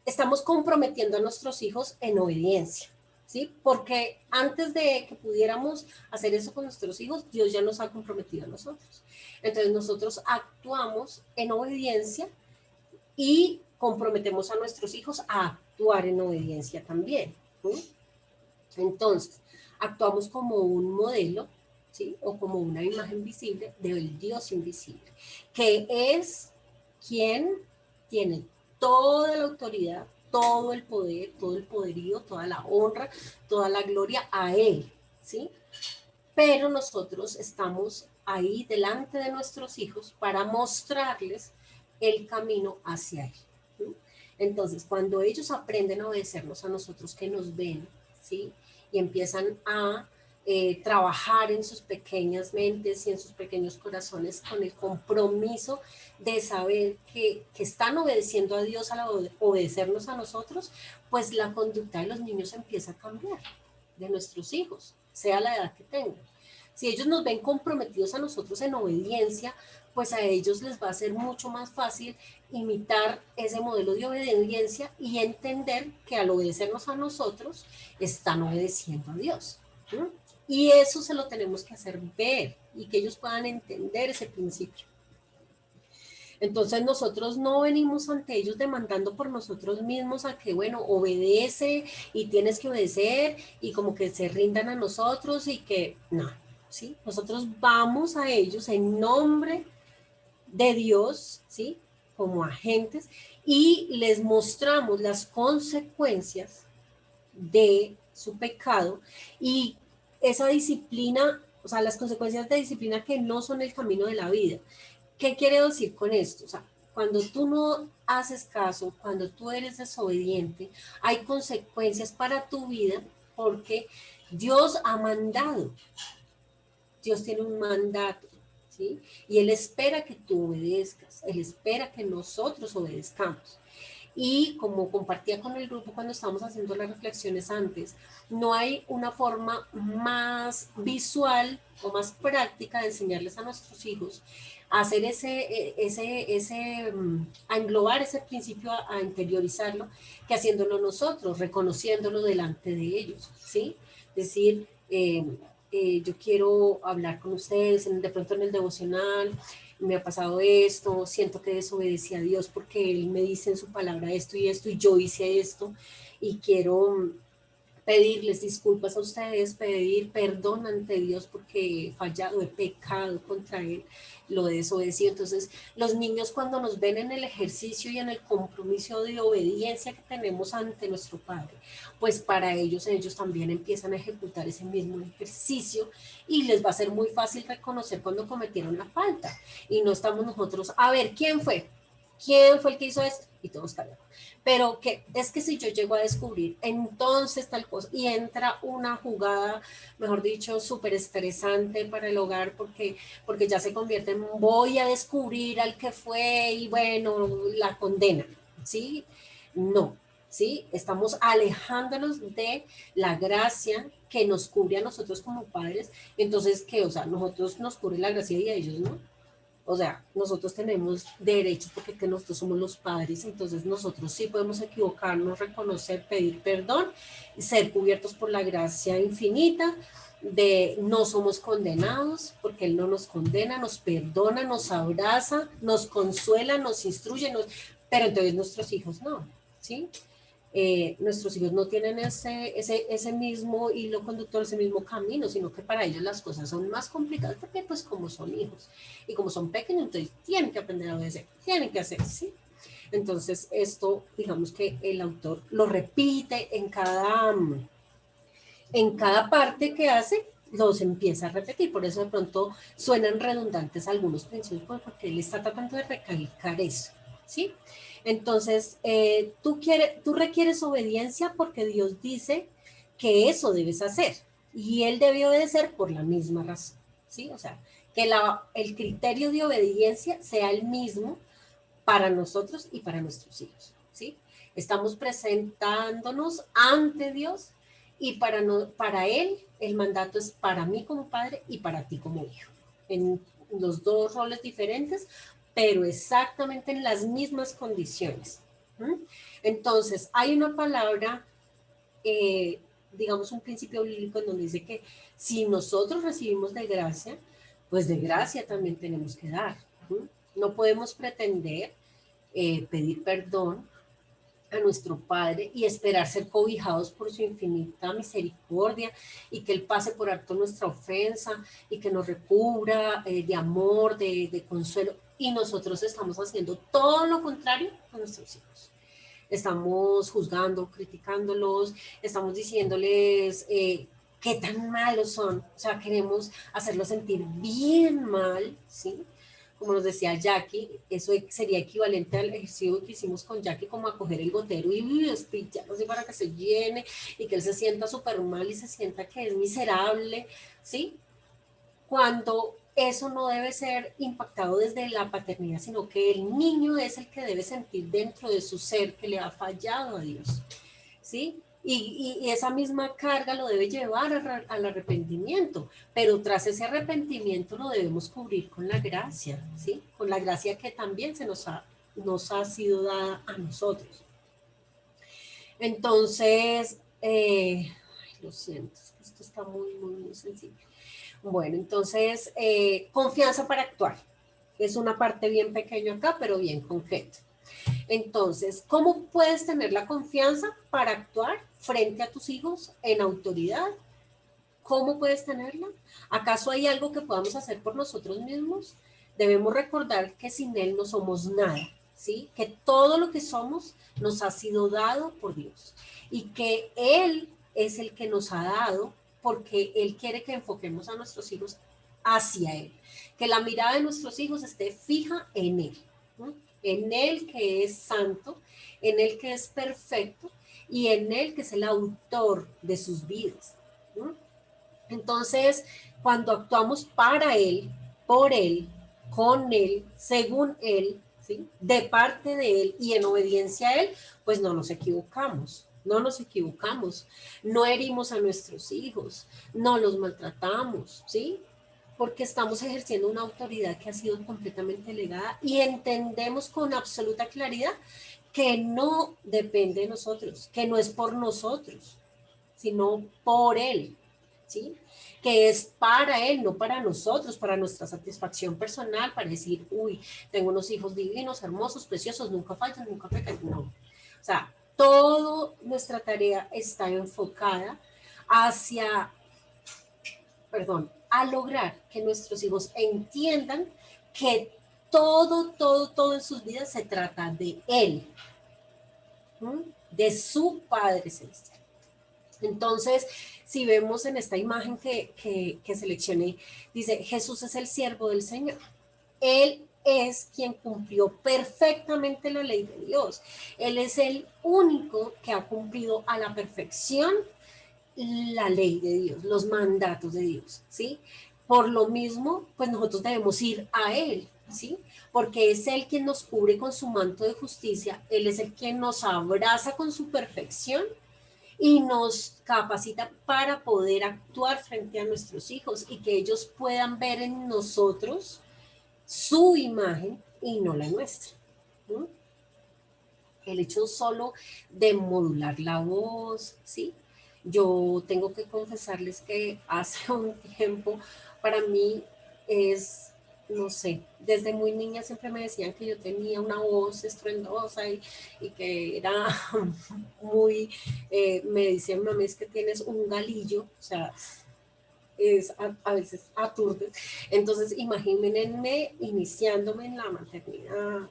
estamos comprometiendo a nuestros hijos en obediencia. ¿Sí? Porque antes de que pudiéramos hacer eso con nuestros hijos, Dios ya nos ha comprometido a nosotros. Entonces nosotros actuamos en obediencia y comprometemos a nuestros hijos a actuar en obediencia también. ¿Sí? Entonces, actuamos como un modelo, ¿sí? O como una imagen visible del Dios invisible, que es quien tiene toda la autoridad, todo el poder, todo el poderío, toda la honra, toda la gloria a Él, ¿sí? Pero nosotros estamos ahí delante de nuestros hijos para mostrarles el camino hacia Él, ¿sí? Entonces, cuando ellos aprenden a obedecernos a nosotros que nos ven, ¿sí? Y empiezan a trabajar en sus pequeñas mentes y en sus pequeños corazones con el compromiso de saber que están obedeciendo a Dios al obedecernos a nosotros, pues la conducta de los niños empieza a cambiar, de nuestros hijos, sea la edad que tengan. Si ellos nos ven comprometidos a nosotros en obediencia, pues a ellos les va a ser mucho más fácil imitar ese modelo de obediencia y entender que al obedecernos a nosotros, están obedeciendo a Dios. ¿Sí? Y eso se lo tenemos que hacer ver y que ellos puedan entender ese principio. Entonces nosotros no venimos ante ellos demandando por nosotros mismos a que, bueno, obedece y tienes que obedecer y como que se rindan a nosotros y que, no, ¿sí? Nosotros vamos a ellos en nombre de Dios, ¿sí? Como agentes y les mostramos las consecuencias de su pecado y esa disciplina, o sea, las consecuencias de disciplina que no son el camino de la vida. ¿Qué quiere decir con esto? O sea, cuando tú no haces caso, cuando tú eres desobediente, hay consecuencias para tu vida porque Dios ha mandado, Dios tiene un mandato, ¿sí? Y Él espera que tú obedezcas, Él espera que nosotros obedezcamos. Y como compartía con el grupo cuando estábamos haciendo las reflexiones antes, no hay una forma más visual o más práctica de enseñarles a nuestros hijos a hacer a englobar ese principio, a interiorizarlo, que haciéndolo nosotros, reconociéndolo delante de ellos, ¿sí? Decir, yo quiero hablar con ustedes, de pronto en el devocional, me ha pasado esto, siento que desobedecí a Dios porque Él me dice en su palabra esto y yo hice esto y quiero pedirles disculpas a ustedes, pedir perdón ante Dios porque he fallado, he pecado contra Él, lo he desobedecido. Entonces, los niños cuando nos ven en el ejercicio y en el compromiso de obediencia que tenemos ante nuestro Padre, pues para ellos también empiezan a ejecutar ese mismo ejercicio y les va a ser muy fácil reconocer cuando cometieron la falta. Y no estamos nosotros, a ver, ¿quién fue? ¿Quién fue el que hizo esto? Y todos callamos. Pero que es que si yo llego a descubrir, entonces tal cosa, y entra una jugada, mejor dicho, súper estresante para el hogar, porque ya se convierte en voy a descubrir al que fue y bueno, la condena, ¿sí? No, ¿sí? Estamos alejándonos de la gracia que nos cubre a nosotros como padres, entonces, ¿qué? O sea, nosotros nos cubre la gracia y a ellos no. O sea, nosotros tenemos derechos porque que nosotros somos los padres, entonces nosotros sí podemos equivocarnos, reconocer, pedir perdón, ser cubiertos por la gracia infinita, de no somos condenados, porque Él no nos condena, nos perdona, nos abraza, nos consuela, nos instruye, pero entonces nuestros hijos no, ¿sí? Nuestros hijos no tienen ese mismo hilo conductor, ese mismo camino, sino que para ellos las cosas son más complicadas porque pues como son hijos y como son pequeños, entonces tienen que aprender a obedecer, tienen que hacer, ¿sí? Entonces esto, digamos que el autor lo repite en cada parte que hace, los empieza a repetir, por eso de pronto suenan redundantes algunos principios, porque él está tratando de recalcar eso, ¿sí? Entonces, tú requieres obediencia porque Dios dice que eso debes hacer, y él debe obedecer por la misma razón, ¿sí? O sea, que el criterio de obediencia sea el mismo para nosotros y para nuestros hijos, ¿sí? Estamos presentándonos ante Dios y para Él el mandato es para mí como padre y para ti como hijo, en los dos roles diferentes, pero exactamente en las mismas condiciones. Entonces, hay una palabra, digamos un principio bíblico en donde dice que si nosotros recibimos de gracia, pues de gracia también tenemos que dar. No podemos pretender pedir perdón a nuestro Padre y esperar ser cobijados por su infinita misericordia y que Él pase por alto nuestra ofensa y que nos recubra de amor, de consuelo. Y nosotros estamos haciendo todo lo contrario a nuestros hijos. Estamos juzgando, criticándolos, estamos diciéndoles qué tan malos son. O sea, queremos hacerlos sentir bien mal, ¿sí? Como nos decía Jackie, eso sería equivalente al ejercicio que hicimos con Jackie, como a coger el gotero y espillarlo así para que se llene y que él se sienta súper mal y se sienta que es miserable, ¿sí? Cuando eso no debe ser impactado desde la paternidad, sino que el niño es el que debe sentir dentro de su ser que le ha fallado a Dios, ¿sí? Y esa misma carga lo debe llevar al arrepentimiento, pero tras ese arrepentimiento lo debemos cubrir con la gracia, ¿sí? Con la gracia que también nos ha sido dada a nosotros. Entonces, lo siento, esto está muy, muy, muy sensible. Bueno, entonces, confianza para actuar. Es una parte bien pequeña acá, pero bien concreta. Entonces, ¿cómo puedes tener la confianza para actuar frente a tus hijos en autoridad? ¿Cómo puedes tenerla? ¿Acaso hay algo que podamos hacer por nosotros mismos? Debemos recordar que sin Él no somos nada, ¿sí? Que todo lo que somos nos ha sido dado por Dios y que Él es el que nos ha dado porque Él quiere que enfoquemos a nuestros hijos hacia Él, que la mirada de nuestros hijos esté fija en Él, ¿no? En Él que es santo, en Él que es perfecto y en Él que es el autor de sus vidas, ¿no? Entonces, cuando actuamos para Él, por Él, con Él, según Él, ¿sí? De parte de Él y en obediencia a Él, pues no nos equivocamos. No nos equivocamos, no herimos a nuestros hijos, no los maltratamos, ¿sí? Porque estamos ejerciendo una autoridad que ha sido completamente legada y entendemos con absoluta claridad que no depende de nosotros, que no es por nosotros, sino por Él, ¿sí? Que es para Él, no para nosotros, para nuestra satisfacción personal, para decir, uy, tengo unos hijos divinos, hermosos, preciosos, nunca faltan, nunca pecan, no. O sea, toda nuestra tarea está enfocada hacia, perdón, a lograr que nuestros hijos entiendan que todo en sus vidas se trata de Él, ¿sí? De su Padre Celestial. Entonces, si vemos en esta imagen que seleccioné, dice, Jesús es el siervo del Señor. Él es quien cumplió perfectamente la ley de Dios. Él es el único que ha cumplido a la perfección la ley de Dios, los mandatos de Dios, ¿sí? Por lo mismo, pues nosotros debemos ir a Él, ¿sí? Porque es Él quien nos cubre con su manto de justicia, Él es el quien nos abraza con su perfección y nos capacita para poder actuar frente a nuestros hijos y que ellos puedan ver en nosotros su imagen y no la nuestra, ¿no? El hecho solo de modular la voz, ¿sí? Yo tengo que confesarles que hace un tiempo para mí es, no sé, desde muy niña siempre me decían que yo tenía una voz estruendosa y que era muy, me decían, mami, es que tienes un galillo, o sea, es a veces aturde. Entonces, imagínense iniciándome en la maternidad,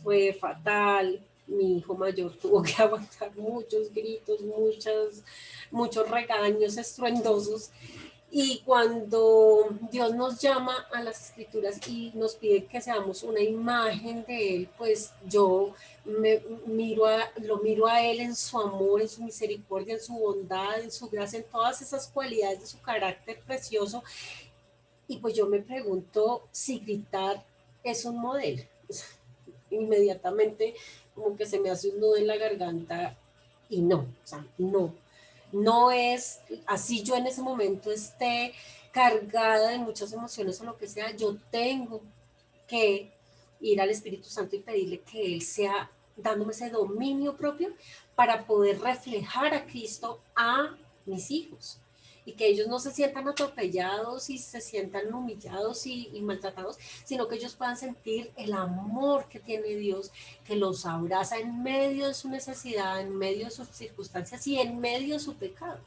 fue fatal. Mi hijo mayor tuvo que aguantar muchos gritos, muchos regaños estruendosos. Y cuando Dios nos llama a las escrituras y nos pide que seamos una imagen de Él, pues yo lo miro a Él en su amor, en su misericordia, en su bondad, en su gracia, en todas esas cualidades de su carácter precioso. Y pues yo me pregunto si gritar es un modelo. Inmediatamente como que se me hace un nudo en la garganta y no, o sea, no es, así yo en ese momento esté cargada de muchas emociones o lo que sea, yo tengo que ir al Espíritu Santo y pedirle que Él sea dándome ese dominio propio para poder reflejar a Cristo a mis hijos y que ellos no se sientan atropellados y se sientan humillados y maltratados, sino que ellos puedan sentir el amor que tiene Dios, que los abraza en medio de su necesidad, en medio de sus circunstancias y en medio de su pecado.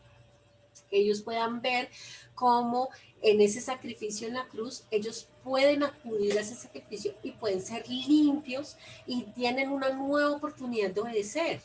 Que ellos puedan ver cómo en ese sacrificio en la cruz ellos pueden acudir a ese sacrificio y pueden ser limpios y tienen una nueva oportunidad de obedecer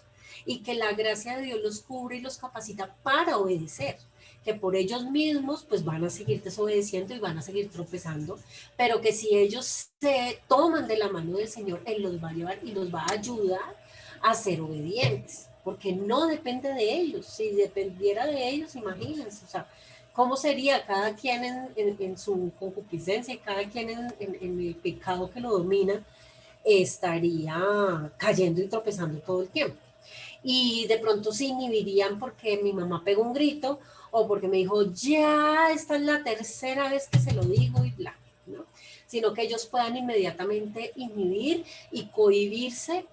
y que la gracia de Dios los cubre y los capacita para obedecer, que por ellos mismos pues van a seguir desobedeciendo y van a seguir tropezando, pero que si ellos se toman de la mano del Señor, Él los va a llevar y los va a ayudar a ser obedientes, porque no depende de ellos. Si dependiera de ellos, imagínense, o sea, ¿cómo sería cada quien en su concupiscencia y cada quien en el pecado que lo domina? Estaría cayendo y tropezando todo el tiempo. Y de pronto se inhibirían porque mi mamá pegó un grito o porque me dijo, ya, esta es la tercera vez que se lo digo y bla, ¿no? Sino que ellos puedan inmediatamente inhibir y cohibirse,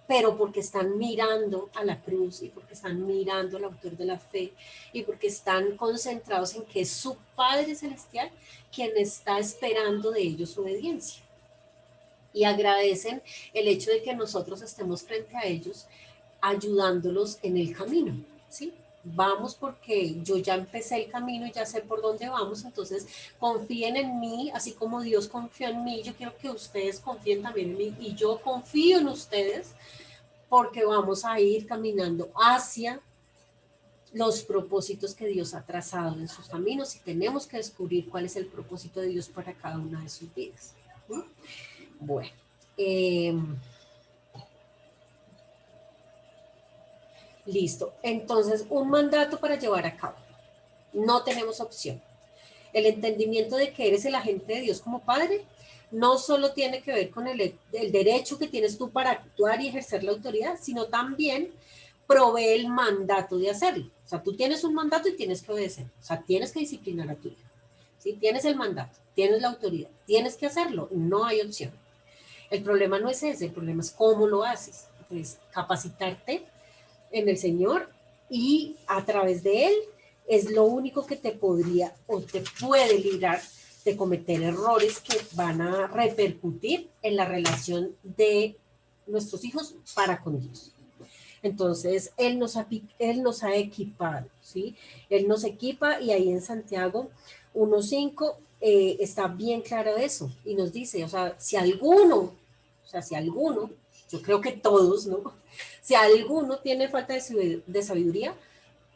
pero porque están mirando a la cruz y porque están mirando al autor de la fe y porque están concentrados en que es su Padre Celestial quien está esperando de ellos su obediencia. y agradecen el hecho de que nosotros estemos frente a ellos ayudándolos en el camino, ¿sí? Vamos porque yo ya empecé el camino y ya sé por dónde vamos, entonces confíen en mí, así como Dios confió en mí, yo quiero que ustedes confíen también en mí y yo confío en ustedes porque vamos a ir caminando hacia los propósitos que Dios ha trazado en sus caminos y tenemos que descubrir cuál es el propósito de Dios para cada una de sus vidas. ¿Sí? Bueno, listo. Entonces, un mandato para llevar a cabo. No tenemos opción. El entendimiento de que eres el agente de Dios como padre no solo tiene que ver con el derecho que tienes tú para actuar y ejercer la autoridad, sino también provee el mandato de hacerlo. O sea, tú tienes un mandato y tienes que obedecer. O sea, tienes que disciplinar a tu hijo. ¿Sí? Tienes el mandato, tienes la autoridad, tienes que hacerlo. No hay opción. El problema no es ese, el problema es cómo lo haces. Entonces, capacitarte en el Señor y a través de Él es lo único que te podría o te puede librar de cometer errores que van a repercutir en la relación de nuestros hijos para con Dios. Entonces, Él nos ha equipado, ¿sí? Él nos equipa y ahí en Santiago 1.5 está bien claro eso y nos dice, o sea, si alguno, yo creo que todos, ¿no? Si alguno tiene falta de sabiduría,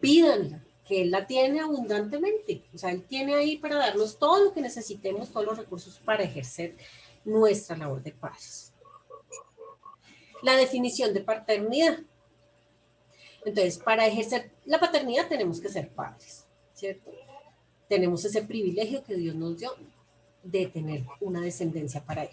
pídanla, que Él la tiene abundantemente. O sea, Él tiene ahí para darnos todo lo que necesitemos, todos los recursos para ejercer nuestra labor de padres. La definición de paternidad. Entonces, para ejercer la paternidad tenemos que ser padres, ¿cierto? Tenemos ese privilegio que Dios nos dio de tener una descendencia para Él.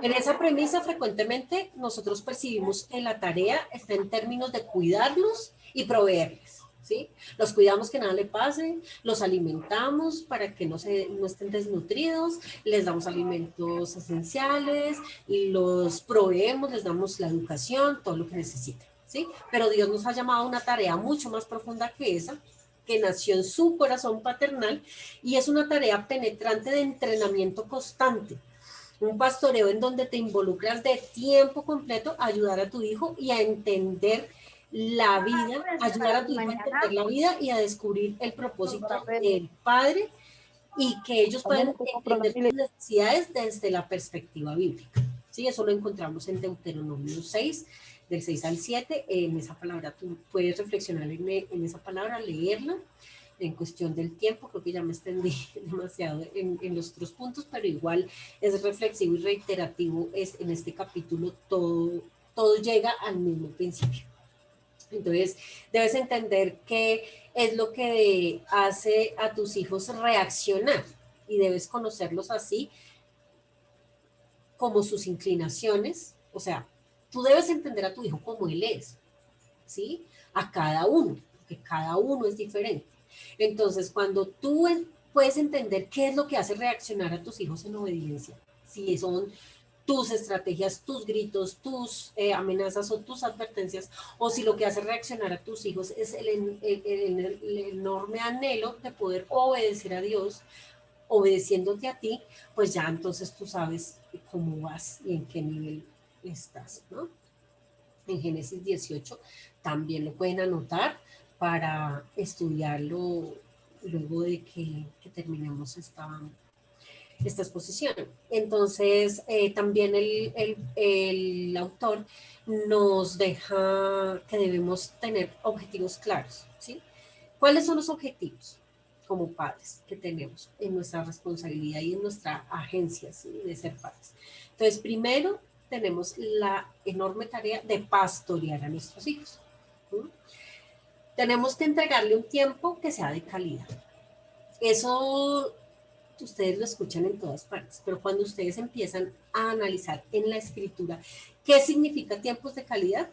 En esa premisa, frecuentemente, nosotros percibimos que la tarea está en términos de cuidarlos y proveerles, ¿sí? Los cuidamos que nada le pase, los alimentamos para que no estén desnutridos, les damos alimentos esenciales, los proveemos, les damos la educación, todo lo que necesitan, ¿sí? Pero Dios nos ha llamado a una tarea mucho más profunda que esa, que nació en su corazón paternal, y es una tarea penetrante de entrenamiento constante. Un pastoreo en donde te involucras de tiempo completo a ayudar a tu hijo y a entender la vida, ayudar a tu hijo a entender la vida y a descubrir el propósito del padre y que ellos puedan entender sus necesidades desde la perspectiva bíblica. Sí, eso lo encontramos en Deuteronomio 6, del 6 al 7. En esa palabra tú puedes reflexionar en esa palabra, leerla. En cuestión del tiempo, creo que ya me extendí demasiado en los otros puntos, pero igual es reflexivo y reiterativo, es en este capítulo todo llega al mismo principio. Entonces, debes entender qué es lo que hace a tus hijos reaccionar y debes conocerlos así como sus inclinaciones, o sea, tú debes entender a tu hijo como él es, ¿sí? A cada uno, porque cada uno es diferente. Entonces, cuando tú puedes entender qué es lo que hace reaccionar a tus hijos en obediencia, si son tus estrategias, tus gritos, tus amenazas o tus advertencias, o si lo que hace reaccionar a tus hijos es el enorme anhelo de poder obedecer a Dios, obedeciéndote a ti, pues ya entonces tú sabes cómo vas y en qué nivel estás, ¿no? En Génesis 18 también lo pueden anotar para estudiarlo luego de que terminemos esta exposición. Entonces, también el autor nos deja que debemos tener objetivos claros, ¿sí? ¿Cuáles son los objetivos como padres que tenemos en nuestra responsabilidad y en nuestra agencia, ¿sí?, de ser padres? Entonces, primero, tenemos la enorme tarea de pastorear a nuestros hijos. ¿Sí? Tenemos que entregarle un tiempo que sea de calidad. Eso ustedes lo escuchan en todas partes, pero cuando ustedes empiezan a analizar en la escritura qué significa tiempos de calidad,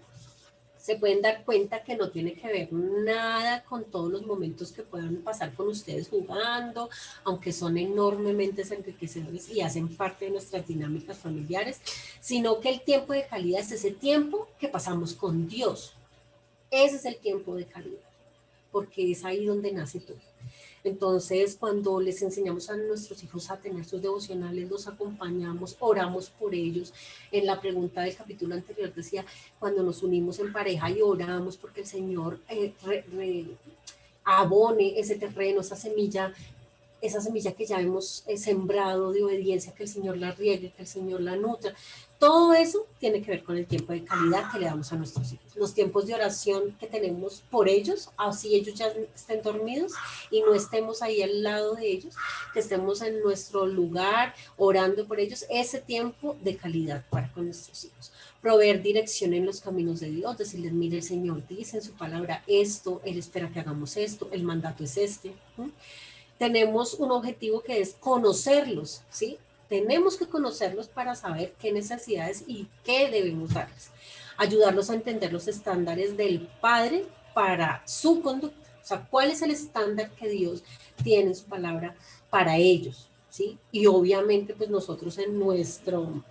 se pueden dar cuenta que no tiene que ver nada con todos los momentos que puedan pasar con ustedes jugando, aunque son enormemente enriquecedores y hacen parte de nuestras dinámicas familiares, sino que el tiempo de calidad es ese tiempo que pasamos con Dios. Ese es el tiempo de calidad. porque es ahí donde nace todo. Entonces, cuando les enseñamos a nuestros hijos a tener sus devocionales, los acompañamos, oramos por ellos. En la pregunta del capítulo anterior decía, cuando nos unimos en pareja y oramos porque el Señor abone ese terreno, esa semilla que ya hemos sembrado de obediencia, que el Señor la riegue, que el Señor la nutra. Todo eso tiene que ver con el tiempo de calidad que le damos a nuestros hijos. Los tiempos de oración que tenemos por ellos, así ellos ya estén dormidos y no estemos ahí al lado de ellos, que estemos en nuestro lugar orando por ellos, ese tiempo de calidad para con nuestros hijos. Proveer dirección en los caminos de Dios, decirles, mire, el Señor dice en su palabra esto, Él espera que hagamos esto, el mandato es este. Tenemos un objetivo que es conocerlos, ¿sí? Tenemos que conocerlos para saber qué necesidades y qué debemos darles. Ayudarlos a entender los estándares del Padre para su conducta. O sea, cuál es el estándar que Dios tiene en su palabra para ellos, ¿sí? Y obviamente, pues nosotros en nuestro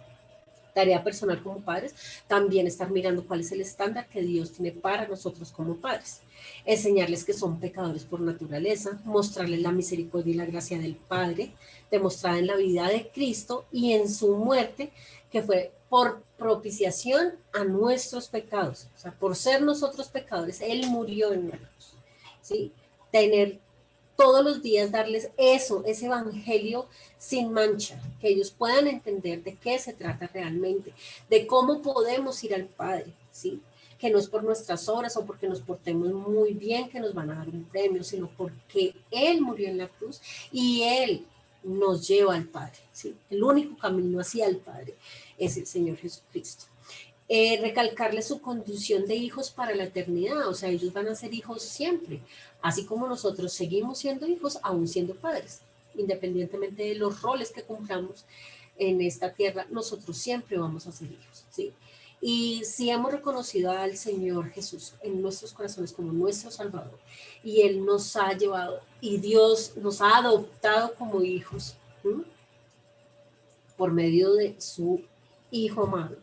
tarea personal como padres, también estar mirando cuál es el estándar que Dios tiene para nosotros como padres. Enseñarles que son pecadores por naturaleza, mostrarles la misericordia y la gracia del Padre, demostrada en la vida de Cristo y en su muerte, que fue por propiciación a nuestros pecados. O sea, por ser nosotros pecadores, Él murió en la cruz, ¿sí? Tener todos los días darles eso, ese evangelio sin mancha, que ellos puedan entender de qué se trata realmente, de cómo podemos ir al Padre, ¿sí? Que no es por nuestras obras o porque nos portemos muy bien que nos van a dar un premio, sino porque Él murió en la cruz y Él nos lleva al Padre, ¿sí? El único camino hacia el Padre es el Señor Jesucristo. Recalcarle su condición de hijos para la eternidad, o sea, ellos van a ser hijos siempre, así como nosotros seguimos siendo hijos, aún siendo padres, independientemente de los roles que cumplamos en esta tierra, nosotros siempre vamos a ser hijos, ¿sí? Y si hemos reconocido al Señor Jesús en nuestros corazones como nuestro Salvador, y Él nos ha llevado, y Dios nos ha adoptado como hijos, ¿sí? Por medio de su Hijo amado,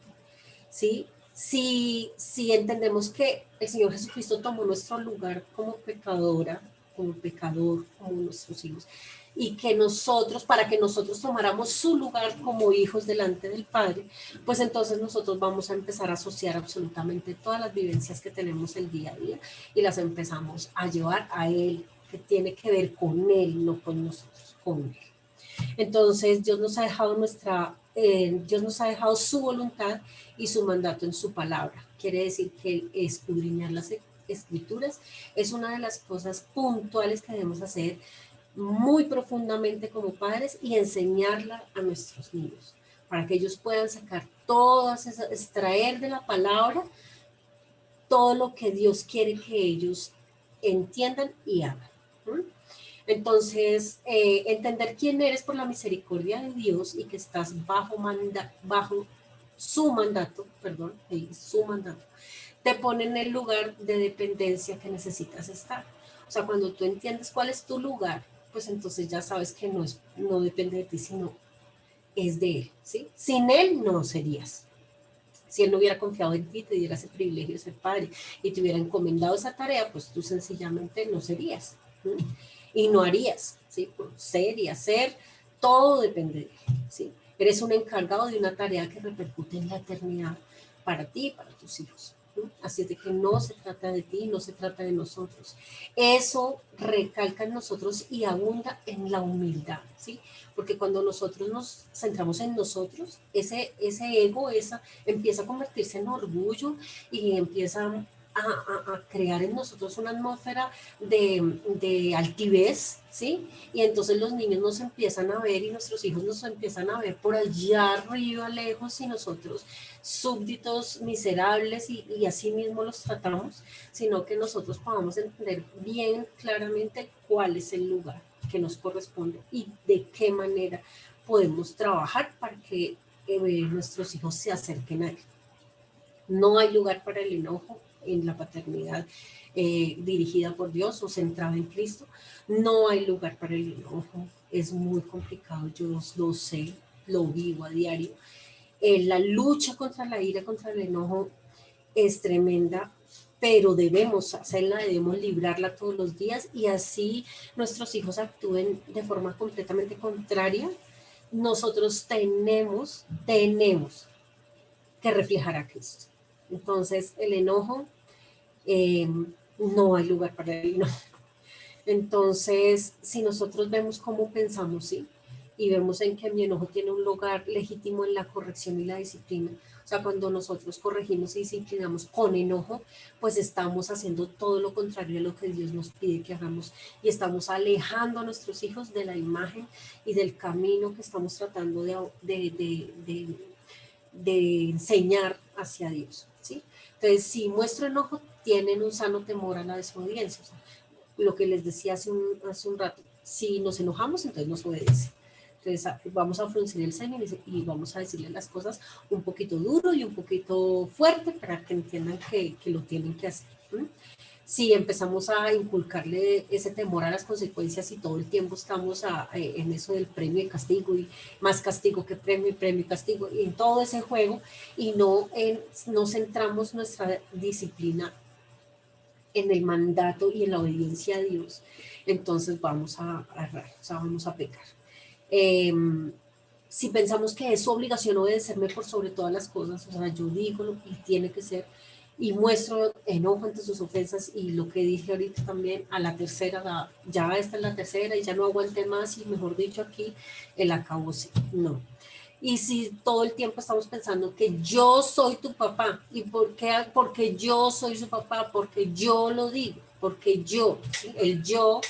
¿sí? Si entendemos que el Señor Jesucristo tomó nuestro lugar como pecadora, como pecador, como nuestros hijos, y que nosotros, para que nosotros tomáramos su lugar como hijos delante del Padre, pues entonces nosotros vamos a empezar a asociar absolutamente todas las vivencias que tenemos el día a día y las empezamos a llevar a Él, que tiene que ver con Él, no con nosotros, con Él. Entonces Dios nos ha dejado su voluntad y su mandato en su palabra. Quiere decir que escudriñar las escrituras es una de las cosas puntuales que debemos hacer muy profundamente como padres y enseñarla a nuestros niños para que ellos puedan sacar todas esas, extraer de la palabra todo lo que Dios quiere que ellos entiendan y hagan. Entonces, entender quién eres por la misericordia de Dios y que estás bajo su mandato, te pone en el lugar de dependencia que necesitas estar. O sea, cuando tú entiendes cuál es tu lugar, pues entonces ya sabes que no depende de ti, sino es de Él, ¿sí? Sin Él no serías. Si Él no hubiera confiado en ti, te diera ese privilegio de ser padre y te hubiera encomendado esa tarea, pues tú sencillamente no serías, ¿sí? Y no harías, ¿sí? Por ser y hacer, todo depende de Él, ¿sí? Eres un encargado de una tarea que repercute en la eternidad para ti y para tus hijos, ¿sí? Así es de que no se trata de ti, no se trata de nosotros. Eso recalca en nosotros y abunda en la humildad, ¿sí? Porque cuando nosotros nos centramos en nosotros, ese ego empieza a convertirse en orgullo y empieza a crear en nosotros una atmósfera de altivez, ¿sí? Y entonces los niños nos empiezan a ver y nuestros hijos nos empiezan a ver por allá arriba, lejos, y nosotros súbditos, miserables, y así mismo los tratamos, sino que nosotros podamos entender bien claramente cuál es el lugar que nos corresponde y de qué manera podemos trabajar para que nuestros hijos se acerquen a Él. No hay lugar para el enojo en la paternidad dirigida por Dios o centrada en Cristo. No hay lugar para el enojo. Es muy complicado, yo lo sé, lo vivo a diario. La lucha contra la ira, contra el enojo es tremenda, pero debemos hacerla, debemos librarla todos los días y así nuestros hijos actúen de forma completamente contraria. Nosotros tenemos que reflejar a Cristo. Entonces, el enojo, no hay lugar para el enojo. Entonces, si nosotros vemos cómo pensamos, ¿sí? Y vemos en que mi enojo tiene un lugar legítimo en la corrección y la disciplina. O sea, cuando nosotros corregimos y disciplinamos con enojo, pues estamos haciendo todo lo contrario a lo que Dios nos pide que hagamos y estamos alejando a nuestros hijos de la imagen y del camino que estamos tratando de enseñar hacia Dios, ¿sí? Entonces, si muestro enojo, tienen un sano temor a la desobediencia. O sea, lo que les decía hace un rato, si nos enojamos, entonces nos obedece. Entonces vamos a fruncir el ceño y vamos a decirle las cosas un poquito duro y un poquito fuerte para que entiendan que lo tienen que hacer. Si empezamos a inculcarle ese temor a las consecuencias y todo el tiempo estamos en eso del premio y castigo y más castigo que premio y castigo y en todo ese juego y no centramos nuestra disciplina en el mandato y en la obediencia a Dios, entonces vamos a errar, o sea, vamos a pecar. Si pensamos que es su obligación obedecerme por sobre todas las cosas, o sea, yo digo lo que tiene que ser y muestro enojo ante sus ofensas y lo que dije ahorita también, a la tercera, ya esta es la tercera y ya no aguanté más y mejor dicho aquí, el acabose, no. Y si todo el tiempo estamos pensando que yo soy tu papá, ¿y por qué? Porque yo soy su papá, porque yo lo digo, porque yo, ¿sí? El yo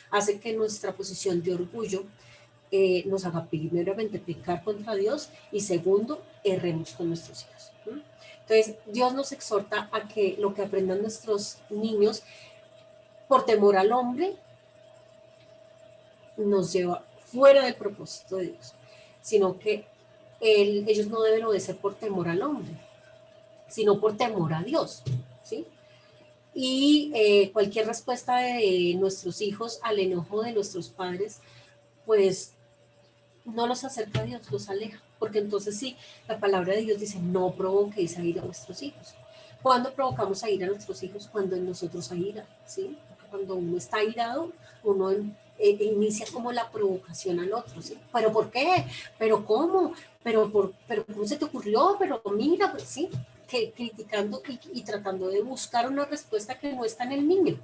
hace que nuestra posición de orgullo nos haga primeramente pecar contra Dios y segundo, erremos con nuestros hijos. ¿Sí? Entonces, Dios nos exhorta a que lo que aprendan nuestros niños por temor al hombre nos lleva fuera del propósito de Dios, sino que ellos no deben obedecer por temor al hombre, sino por temor a Dios, ¿sí? Y cualquier respuesta de nuestros hijos al enojo de nuestros padres, pues no los acerca a Dios, los aleja, porque entonces sí, la palabra de Dios dice, no provoquéis a ir a vuestros hijos. ¿Cuándo provocamos a ir a nuestros hijos? Cuando en nosotros hay ira, ¿sí? Porque cuando uno está irado, uno inicia como la provocación al otro, ¿sí? ¿Pero por qué? ¿Pero cómo? ¿Pero cómo se te ocurrió? Pero mira, pues sí, que criticando y tratando de buscar una respuesta que no está en el niño.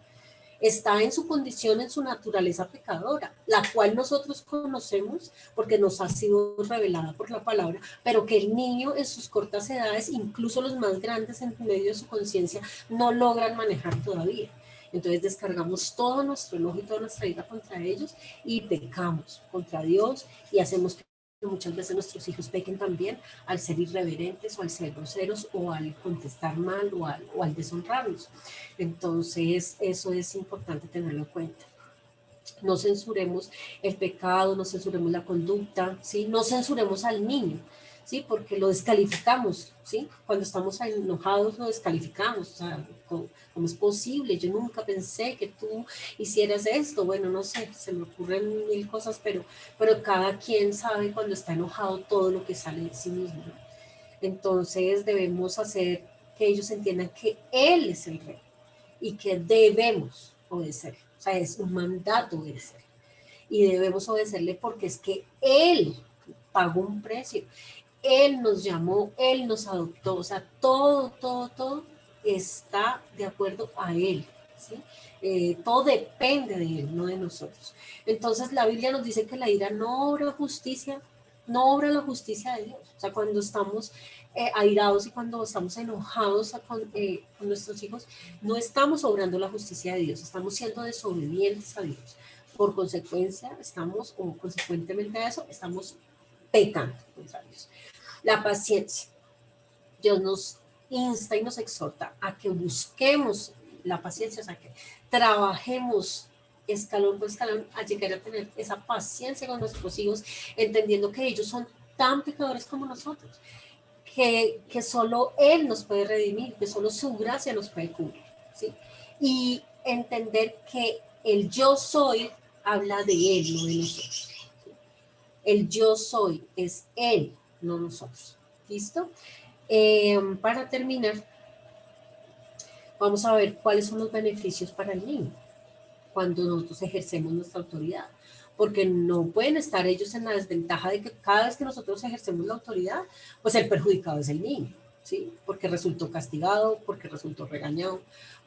Está en su condición, en su naturaleza pecadora, la cual nosotros conocemos porque nos ha sido revelada por la palabra, pero que el niño en sus cortas edades, incluso los más grandes en medio de su conciencia, no logran manejar todavía. Entonces descargamos todo nuestro enojo y toda nuestra ira contra ellos y pecamos contra Dios y hacemos que muchas veces nuestros hijos pequen también al ser irreverentes o al ser groseros o al contestar mal o al deshonrarnos. Entonces, eso es importante tenerlo en cuenta. No censuremos el pecado, no censuremos la conducta, ¿sí? No censuremos al niño, ¿sí? Porque lo descalificamos, ¿sí? Cuando estamos enojados lo descalificamos, o sea, ¿cómo es posible? Yo nunca pensé que tú hicieras esto. Bueno, no sé, se me ocurren mil cosas, pero cada quien sabe cuando está enojado todo lo que sale de sí mismo. Entonces debemos hacer que ellos entiendan que Él es el Rey y que debemos obedecerle. O sea, es un mandato obedecerle. Y debemos obedecerle porque es que Él pagó un precio. Él nos llamó, Él nos adoptó. O sea, todo está de acuerdo a Él. ¿Sí? Todo depende de Él, no de nosotros. Entonces la Biblia nos dice que la ira no obra justicia, no obra la justicia de Dios. O sea, cuando estamos airados y cuando estamos enojados con nuestros hijos, no estamos obrando la justicia de Dios, estamos siendo desobedientes a Dios. Por consecuencia, o consecuentemente a eso, estamos pecando contra Dios. La paciencia. Dios nos insta y nos exhorta a que busquemos la paciencia, o sea, que trabajemos escalón por escalón a llegar a tener esa paciencia con nuestros hijos, entendiendo que ellos son tan pecadores como nosotros, que solo Él nos puede redimir, que solo su gracia nos puede cubrir, ¿sí? Y entender que el yo soy habla de Él, no de nosotros. ¿Sí? El yo soy es Él, no nosotros. ¿Listo? Para terminar, vamos a ver cuáles son los beneficios para el niño cuando nosotros ejercemos nuestra autoridad. Porque no pueden estar ellos en la desventaja de que cada vez que nosotros ejercemos la autoridad, pues el perjudicado es el niño, ¿sí? Porque resultó castigado, porque resultó regañado,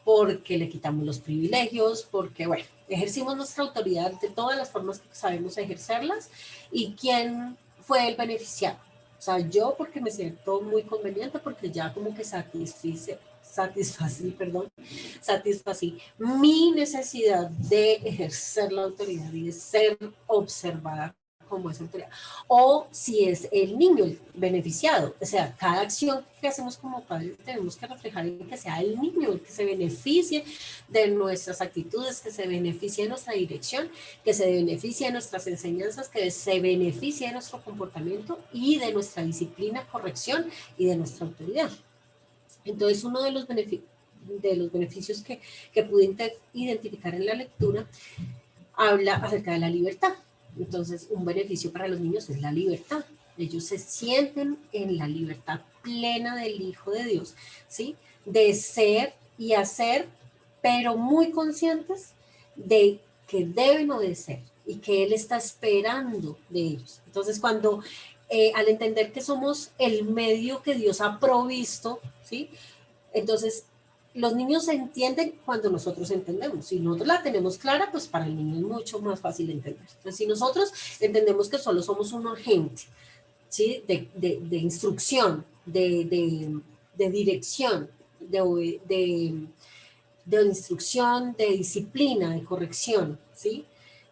porque le quitamos los privilegios, porque, bueno, ejercimos nuestra autoridad de todas las formas que sabemos ejercerlas. ¿Y quién fue el beneficiado? O sea, yo porque me siento muy conveniente, porque ya como que satisfací mi necesidad de ejercer la autoridad y de ser observada como esa autoridad. O si es el niño el beneficiado, o sea, cada acción que hacemos como padres tenemos que reflejar en que sea el niño el que se beneficie de nuestras actitudes, que se beneficie de nuestra dirección, que se beneficie de nuestras enseñanzas, que se beneficie de nuestro comportamiento y de nuestra disciplina, corrección y de nuestra autoridad. Entonces, uno de los beneficios que pude identificar en la lectura habla acerca de la libertad. Entonces, un beneficio para los niños es la libertad. Ellos se sienten en la libertad plena del Hijo de Dios, ¿sí? De ser y hacer, pero muy conscientes de que deben obedecer y que Él está esperando de ellos. Entonces, cuando al entender que somos el medio que Dios ha provisto, ¿sí? Entonces, los niños entienden cuando nosotros entendemos. Si nosotros la tenemos clara, pues para el niño es mucho más fácil entender. Entonces, si nosotros entendemos que solo somos un agente, ¿sí? de instrucción, de dirección, de instrucción, de disciplina, de corrección, ¿sí?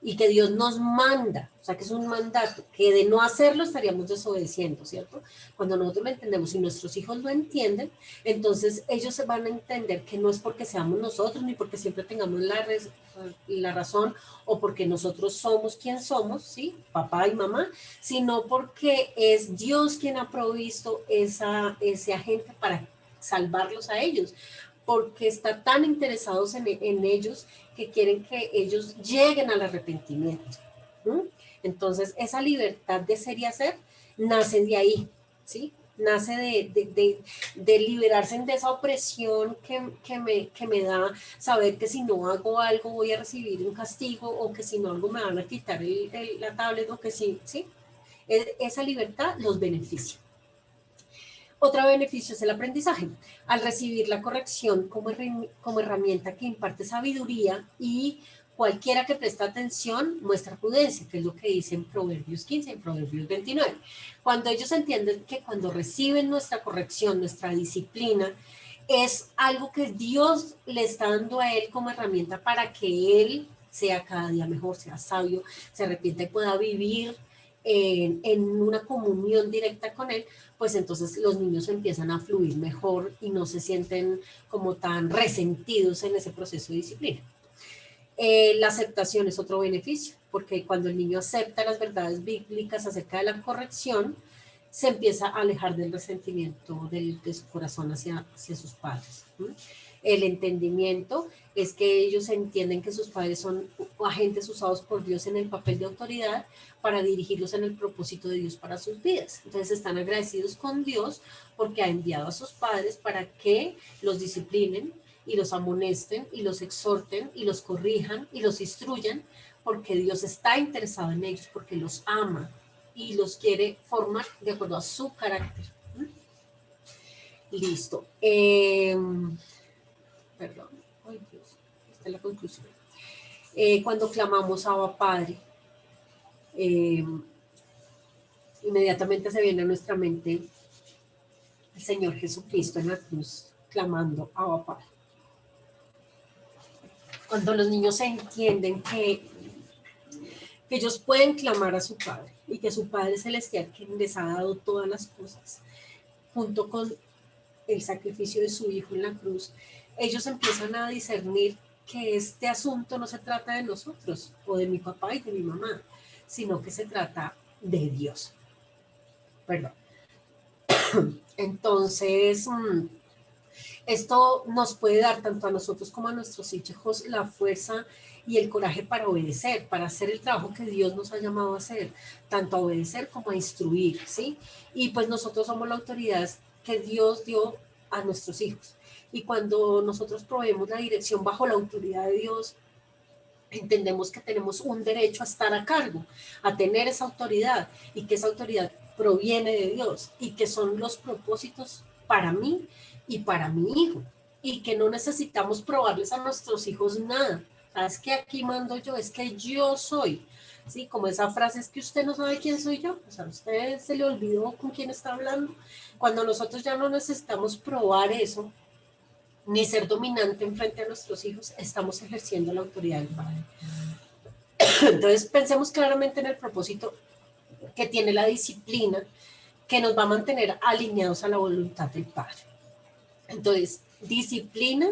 Y que Dios nos manda, o sea, que es un mandato, que de no hacerlo estaríamos desobedeciendo, ¿cierto? Cuando nosotros lo entendemos y nuestros hijos lo entienden, entonces ellos se van a entender que no es porque seamos nosotros, ni porque siempre tengamos la razón, o porque nosotros somos quien somos, ¿sí? Papá y mamá, sino porque es Dios quien ha provisto ese agente para salvarlos a ellos, porque está tan interesados en ellos que quieren que ellos lleguen al arrepentimiento. ¿Sí? Entonces, esa libertad de ser y hacer nace de ahí, ¿sí? Nace de liberarse de esa opresión que me da saber que si no hago algo voy a recibir un castigo, o que si no algo me van a quitar la tablet, o que sí, ¿sí? Esa libertad los beneficia. Otro beneficio es el aprendizaje. Al recibir la corrección como herramienta que imparte sabiduría, y cualquiera que presta atención muestra prudencia, que es lo que dice en Proverbios 15 y en Proverbios 29. Cuando ellos entienden que cuando reciben nuestra corrección, nuestra disciplina, es algo que Dios le está dando a él como herramienta para que él sea cada día mejor, sea sabio, se arrepienta y pueda vivir en una comunión directa con él, pues entonces los niños empiezan a fluir mejor y no se sienten como tan resentidos en ese proceso de disciplina. La aceptación es otro beneficio, porque cuando el niño acepta las verdades bíblicas acerca de la corrección, se empieza a alejar del resentimiento de su corazón hacia sus padres. El entendimiento es que ellos entienden que sus padres son agentes usados por Dios en el papel de autoridad para dirigirlos en el propósito de Dios para sus vidas. Entonces están agradecidos con Dios porque ha enviado a sus padres para que los disciplinen y los amonesten y los exhorten y los corrijan y los instruyan, porque Dios está interesado en ellos, porque los ama y los quiere formar de acuerdo a su carácter. Listo. Perdón. Ay, Dios. Esta es la conclusión. Cuando clamamos a Abba Padre, inmediatamente se viene a nuestra mente el Señor Jesucristo en la cruz, clamando a Abba Padre. Cuando los niños entienden que ellos pueden clamar a su Padre y que su Padre Celestial, quien les ha dado todas las cosas, junto con el sacrificio de su Hijo en la cruz, ellos empiezan a discernir que este asunto no se trata de nosotros o de mi papá y de mi mamá, sino que se trata de Dios. Perdón. Entonces, esto nos puede dar tanto a nosotros como a nuestros hijos la fuerza y el coraje para obedecer, para hacer el trabajo que Dios nos ha llamado a hacer, tanto a obedecer como a instruir, ¿sí? Y pues nosotros somos la autoridad que Dios dio a nuestros hijos. Y cuando nosotros proveemos la dirección bajo la autoridad de Dios, entendemos que tenemos un derecho a estar a cargo, a tener esa autoridad, y que esa autoridad proviene de Dios y que son los propósitos para mí y para mi hijo, y que no necesitamos probarles a nuestros hijos nada. Es que aquí mando yo, es que yo soy, ¿sí? Como esa frase, es que usted no sabe quién soy yo, o sea, a usted se le olvidó con quién está hablando. Cuando nosotros ya no necesitamos probar eso, ni ser dominante en frente a nuestros hijos, estamos ejerciendo la autoridad del Padre. Entonces, pensemos claramente en el propósito que tiene la disciplina, que nos va a mantener alineados a la voluntad del Padre. Entonces, disciplina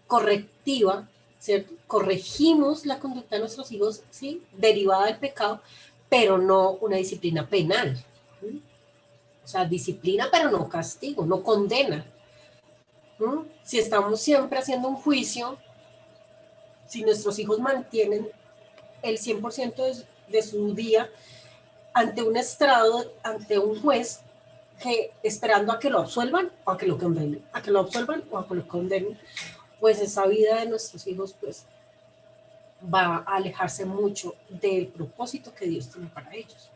correctiva, ¿cierto? Corregimos la conducta de nuestros hijos, ¿sí? Derivada del pecado, pero no una disciplina penal. ¿Sí? O sea, disciplina, pero no castigo, no condena. ¿Sí? Si estamos siempre haciendo un juicio, si nuestros hijos mantienen el 100% de su día ante un estrado, ante un juez, que esperando a que lo absuelvan o a que lo condenen, a que lo absuelvan o a que lo condenen, pues esa vida de nuestros hijos pues va a alejarse mucho del propósito que Dios tiene para ellos.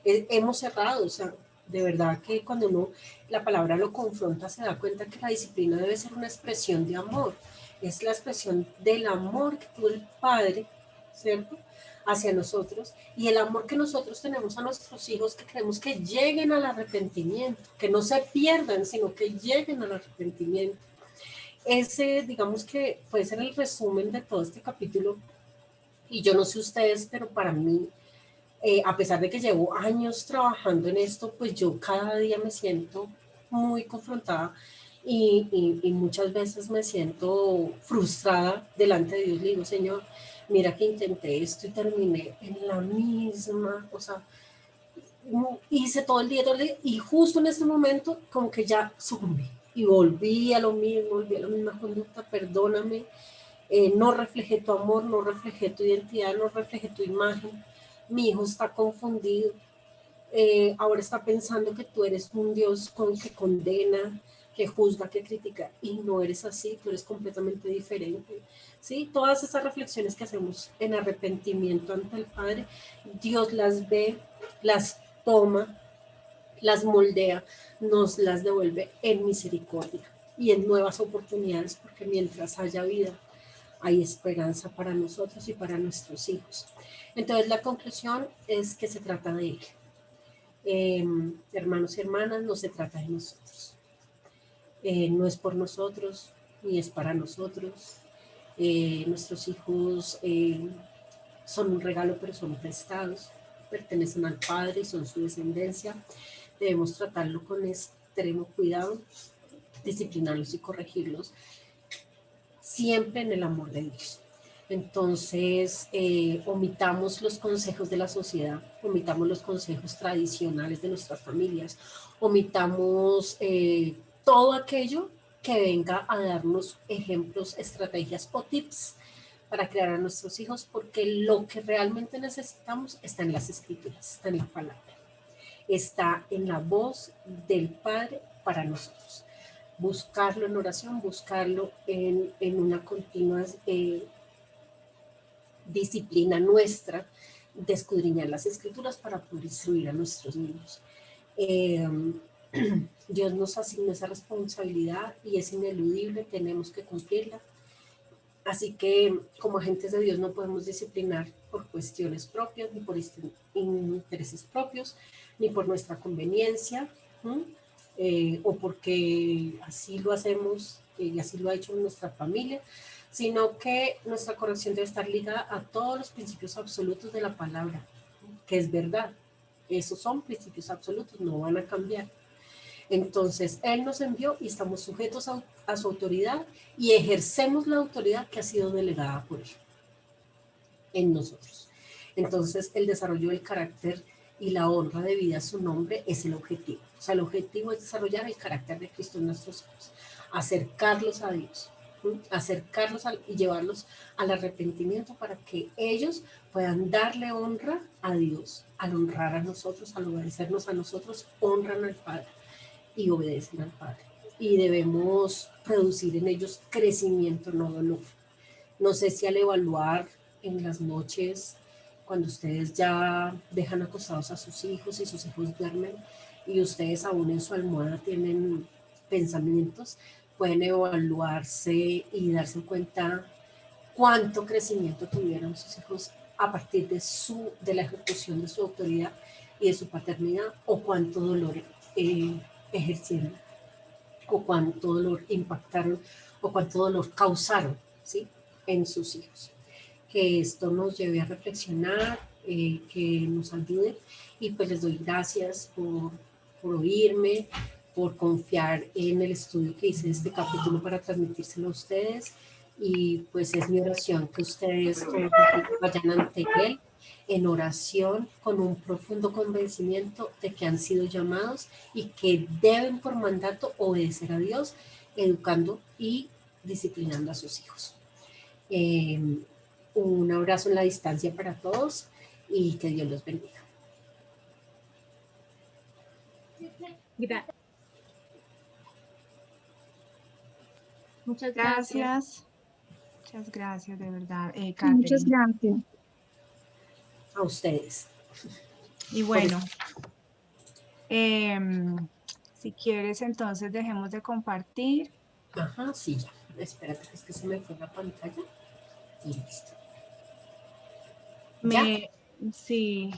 Hemos cerrado, o sea, de verdad que cuando uno la palabra lo confronta se da cuenta que la disciplina debe ser una expresión de amor, es la expresión del amor que tuvo el Padre, ¿cierto?, hacia nosotros, y el amor que nosotros tenemos a nuestros hijos, que queremos que lleguen al arrepentimiento, que no se pierdan, sino que lleguen al arrepentimiento. Ese, digamos que puede ser el resumen de todo este capítulo, y yo no sé ustedes, pero para mí, a pesar de que llevo años trabajando en esto, pues yo cada día me siento muy confrontada y muchas veces me siento frustrada delante de Dios. Le digo, Señor, mira que intenté esto y terminé en la misma, o sea, hice todo el día y justo en este momento como que ya sucumbí y volví a lo mismo, volví a la misma conducta, perdóname, no reflejé tu amor, no reflejé tu identidad, no reflejé tu imagen, mi hijo está confundido, ahora está pensando que tú eres un Dios que condena, que juzga, que critica, y no eres así, tú eres completamente diferente. ¿Sí? Todas esas reflexiones que hacemos en arrepentimiento ante el Padre, Dios las ve, las toma, las moldea, nos las devuelve en misericordia y en nuevas oportunidades, porque mientras haya vida, hay esperanza para nosotros y para nuestros hijos. Entonces la conclusión es que se trata de Él. Hermanos y hermanas, no se trata de nosotros. No es por nosotros, ni es para nosotros. Nuestros hijos son un regalo, pero son prestados, pertenecen al Padre y son su descendencia. Debemos tratarlo con extremo cuidado, disciplinarlos y corregirlos, siempre en el amor de Dios. Entonces, omitamos los consejos de la sociedad, omitamos los consejos tradicionales de nuestras familias, omitamos todo aquello que venga a darnos ejemplos, estrategias o tips para crear a nuestros hijos, porque lo que realmente necesitamos está en las Escrituras, está en la palabra, está en la voz del Padre para nosotros. Buscarlo en oración, buscarlo en una continua disciplina nuestra de escudriñar las Escrituras para poder instruir a nuestros niños. Dios nos asignó esa responsabilidad y es ineludible, tenemos que cumplirla. Así que como agentes de Dios no podemos disciplinar por cuestiones propias, ni por intereses propios, ni por nuestra conveniencia, o porque así lo hacemos y así lo ha hecho nuestra familia, sino que nuestra corrección debe estar ligada a todos los principios absolutos de la palabra, que es verdad. Esos son principios absolutos, no van a cambiar. Entonces, Él nos envió y estamos sujetos a su autoridad y ejercemos la autoridad que ha sido delegada por Él en nosotros. Entonces, el desarrollo del carácter y la honra debida a su nombre es el objetivo. O sea, el objetivo es desarrollar el carácter de Cristo en nuestros hijos, acercarlos a Dios, acercarlos y llevarlos al arrepentimiento para que ellos puedan darle honra a Dios. Al honrar a nosotros, al obedecernos a nosotros, honran al Padre. y obedecen al Padre. Y debemos producir en ellos crecimiento, no dolor. No sé si al evaluar en las noches, cuando ustedes ya dejan acostados a sus hijos y sus hijos duermen y ustedes aún en su almohada tienen pensamientos, pueden evaluarse y darse cuenta cuánto crecimiento tuvieron sus hijos a partir de la ejecución de su autoridad y de su paternidad, o cuánto dolor ejercieron, o cuánto dolor impactaron, o cuánto dolor causaron, ¿sí?, en sus hijos. Que esto nos lleve a reflexionar, que nos ayude, y pues les doy gracias por oírme, por confiar en el estudio que hice de este capítulo para transmitírselo a ustedes, y pues es mi oración que ustedes todos vayan ante Él en oración con un profundo convencimiento de que han sido llamados y que deben por mandato obedecer a Dios, educando y disciplinando a sus hijos. Un abrazo en la distancia para todos y que Dios los bendiga. Muchas gracias. Gracias. Muchas gracias, de verdad, Muchas Catherine. gracias. A ustedes. Y bueno, si quieres, entonces dejemos de compartir. Ajá, sí, ya. Espérate, es que se me fue la pantalla. Y listo. ¿Ya? Sí,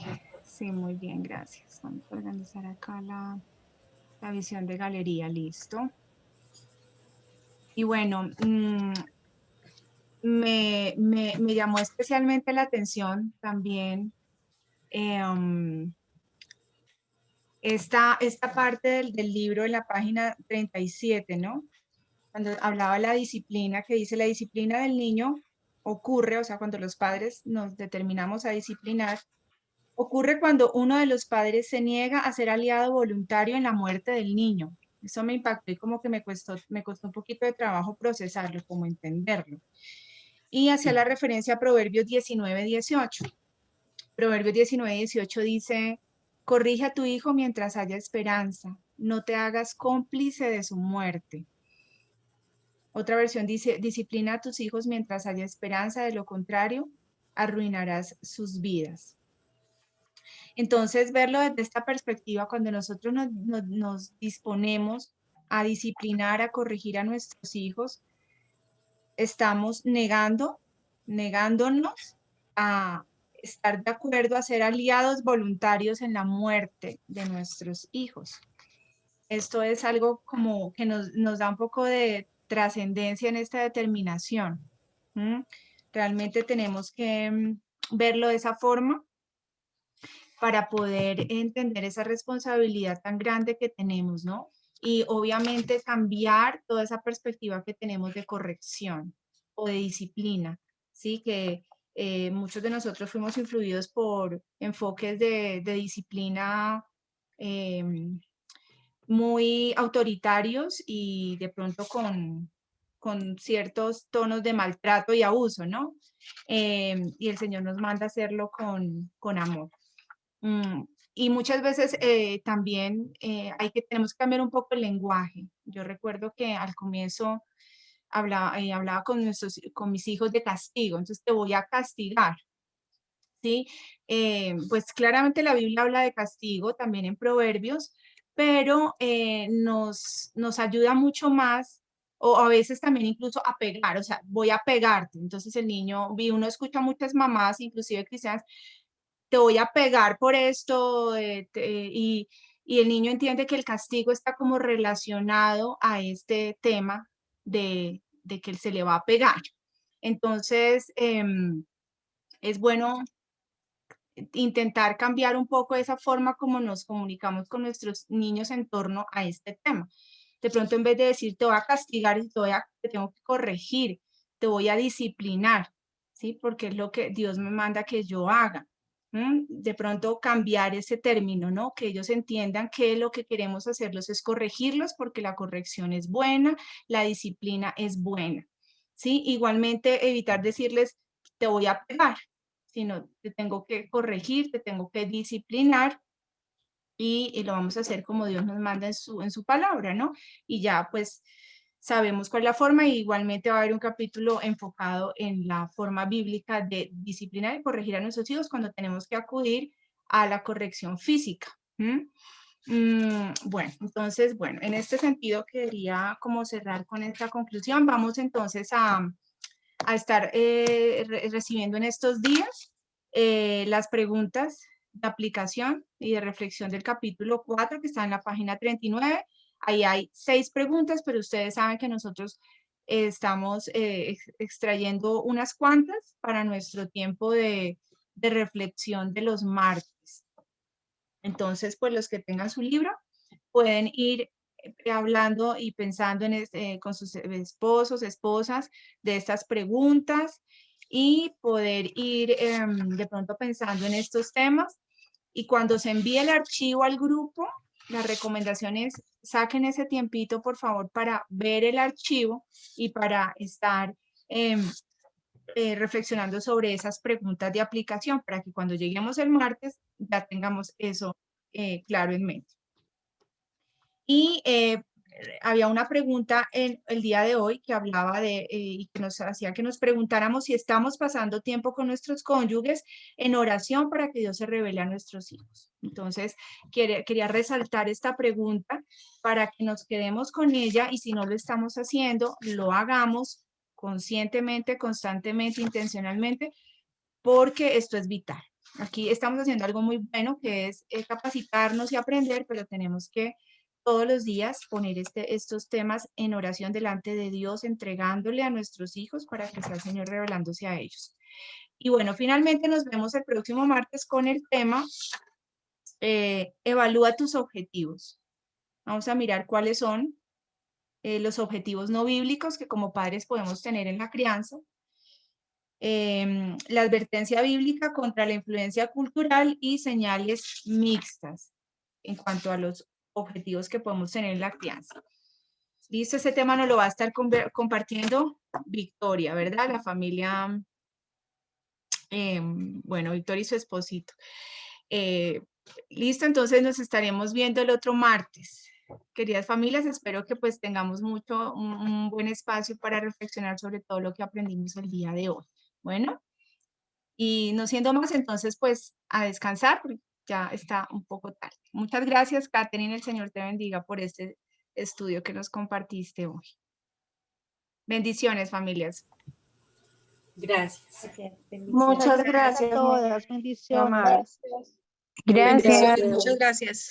sí, muy bien, gracias. Vamos a organizar acá la visión de galería, listo. Y bueno, me llamó especialmente la atención también esta parte del libro en la página 37, ¿no? Cuando hablaba de la disciplina, que dice la disciplina del niño ocurre, o sea, cuando los padres nos determinamos a disciplinar, ocurre cuando uno de los padres se niega a ser aliado voluntario en la muerte del niño. Eso me impactó y como que me costó un poquito de trabajo procesarlo, como entenderlo. Y hacia la referencia a Proverbios 19:18. Proverbios 19:18 dice, corrige a tu hijo mientras haya esperanza, no te hagas cómplice de su muerte. Otra versión dice, disciplina a tus hijos mientras haya esperanza, de lo contrario, arruinarás sus vidas. Entonces, verlo desde esta perspectiva, cuando nosotros nos disponemos a disciplinar, a corregir a nuestros hijos, estamos negándonos a estar de acuerdo a ser aliados voluntarios en la muerte de nuestros hijos. Esto es algo como que nos da un poco de trascendencia en esta determinación. Realmente tenemos que verlo de esa forma para poder entender esa responsabilidad tan grande que tenemos, ¿no? Y obviamente cambiar toda esa perspectiva que tenemos de corrección o de disciplina, ¿sí? Que muchos de nosotros fuimos influidos por enfoques de disciplina muy autoritarios y de pronto con ciertos tonos de maltrato y abuso, ¿no? Y el Señor nos manda a hacerlo con amor. Y muchas veces también tenemos que cambiar un poco el lenguaje. Yo recuerdo que al comienzo hablaba con mis hijos de castigo, entonces te voy a castigar, ¿sí? Pues claramente la Biblia habla de castigo también en Proverbios, pero nos ayuda mucho más, o a veces también incluso a pegar, o sea, voy a pegarte. Entonces el niño, uno escucha a muchas mamás, inclusive cristianas, te voy a pegar por esto, y el niño entiende que el castigo está como relacionado a este tema de que se le va a pegar. Entonces, es bueno intentar cambiar un poco esa forma como nos comunicamos con nuestros niños en torno a este tema. De pronto, en vez de decir te voy a castigar y te tengo que corregir, te voy a disciplinar, ¿sí? Porque es lo que Dios me manda que yo haga. De pronto cambiar ese término, ¿no? Que ellos entiendan que lo que queremos hacerlos es corregirlos porque la corrección es buena, la disciplina es buena, ¿sí? Igualmente evitar decirles te voy a pegar, sino te tengo que corregir, te tengo que disciplinar y lo vamos a hacer como Dios nos manda en su palabra, ¿no? Y ya pues sabemos cuál es la forma, y igualmente va a haber un capítulo enfocado en la forma bíblica de disciplinar y corregir a nuestros hijos cuando tenemos que acudir a la corrección física. Bueno, entonces, bueno, en este sentido quería como cerrar con esta conclusión. Vamos entonces a estar recibiendo en estos días las preguntas de aplicación y de reflexión del capítulo 4 que está en la página 39. Ahí hay 6 preguntas, pero ustedes saben que nosotros estamos extrayendo unas cuantas para nuestro tiempo de reflexión de los martes. Entonces, pues los que tengan su libro pueden ir hablando y pensando con sus esposos, esposas, de estas preguntas, y poder ir de pronto pensando en estos temas. Y cuando se envíe el archivo al grupo, la recomendación es saquen ese tiempito, por favor, para ver el archivo y para estar reflexionando sobre esas preguntas de aplicación, para que cuando lleguemos el martes ya tengamos eso claro en mente. Y había una pregunta en el día de hoy que hablaba de, y que nos hacía que nos preguntáramos si estamos pasando tiempo con nuestros cónyuges en oración para que Dios se revele a nuestros hijos. Entonces, quería resaltar esta pregunta para que nos quedemos con ella, y si no lo estamos haciendo, lo hagamos conscientemente, constantemente, intencionalmente, porque esto es vital. Aquí estamos haciendo algo muy bueno, que es capacitarnos y aprender, pero tenemos que todos los días poner estos temas en oración delante de Dios, entregándole a nuestros hijos para que sea el Señor revelándose a ellos. Y bueno, finalmente nos vemos el próximo martes con el tema evalúa tus objetivos. Vamos a mirar cuáles son los objetivos no bíblicos que como padres podemos tener en la crianza. La advertencia bíblica contra la influencia cultural y señales mixtas en cuanto a los objetivos que podemos tener en la crianza. Listo, ese tema nos lo va a estar compartiendo Victoria, ¿verdad? La familia, bueno, Victoria y su esposito. Listo, entonces nos estaremos viendo el otro martes. Queridas familias, espero que pues tengamos un buen espacio para reflexionar sobre todo lo que aprendimos el día de hoy. Bueno, y no siendo más, entonces pues a descansar, porque ya está un poco tarde. Muchas gracias, Catherine, el Señor te bendiga por este estudio que nos compartiste hoy. Bendiciones, familias. Gracias. Muchas gracias a todas. Bendiciones. Gracias. Bendiciones. Muchas gracias.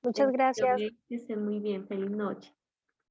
Muchas gracias. Que estén muy bien. Feliz noche.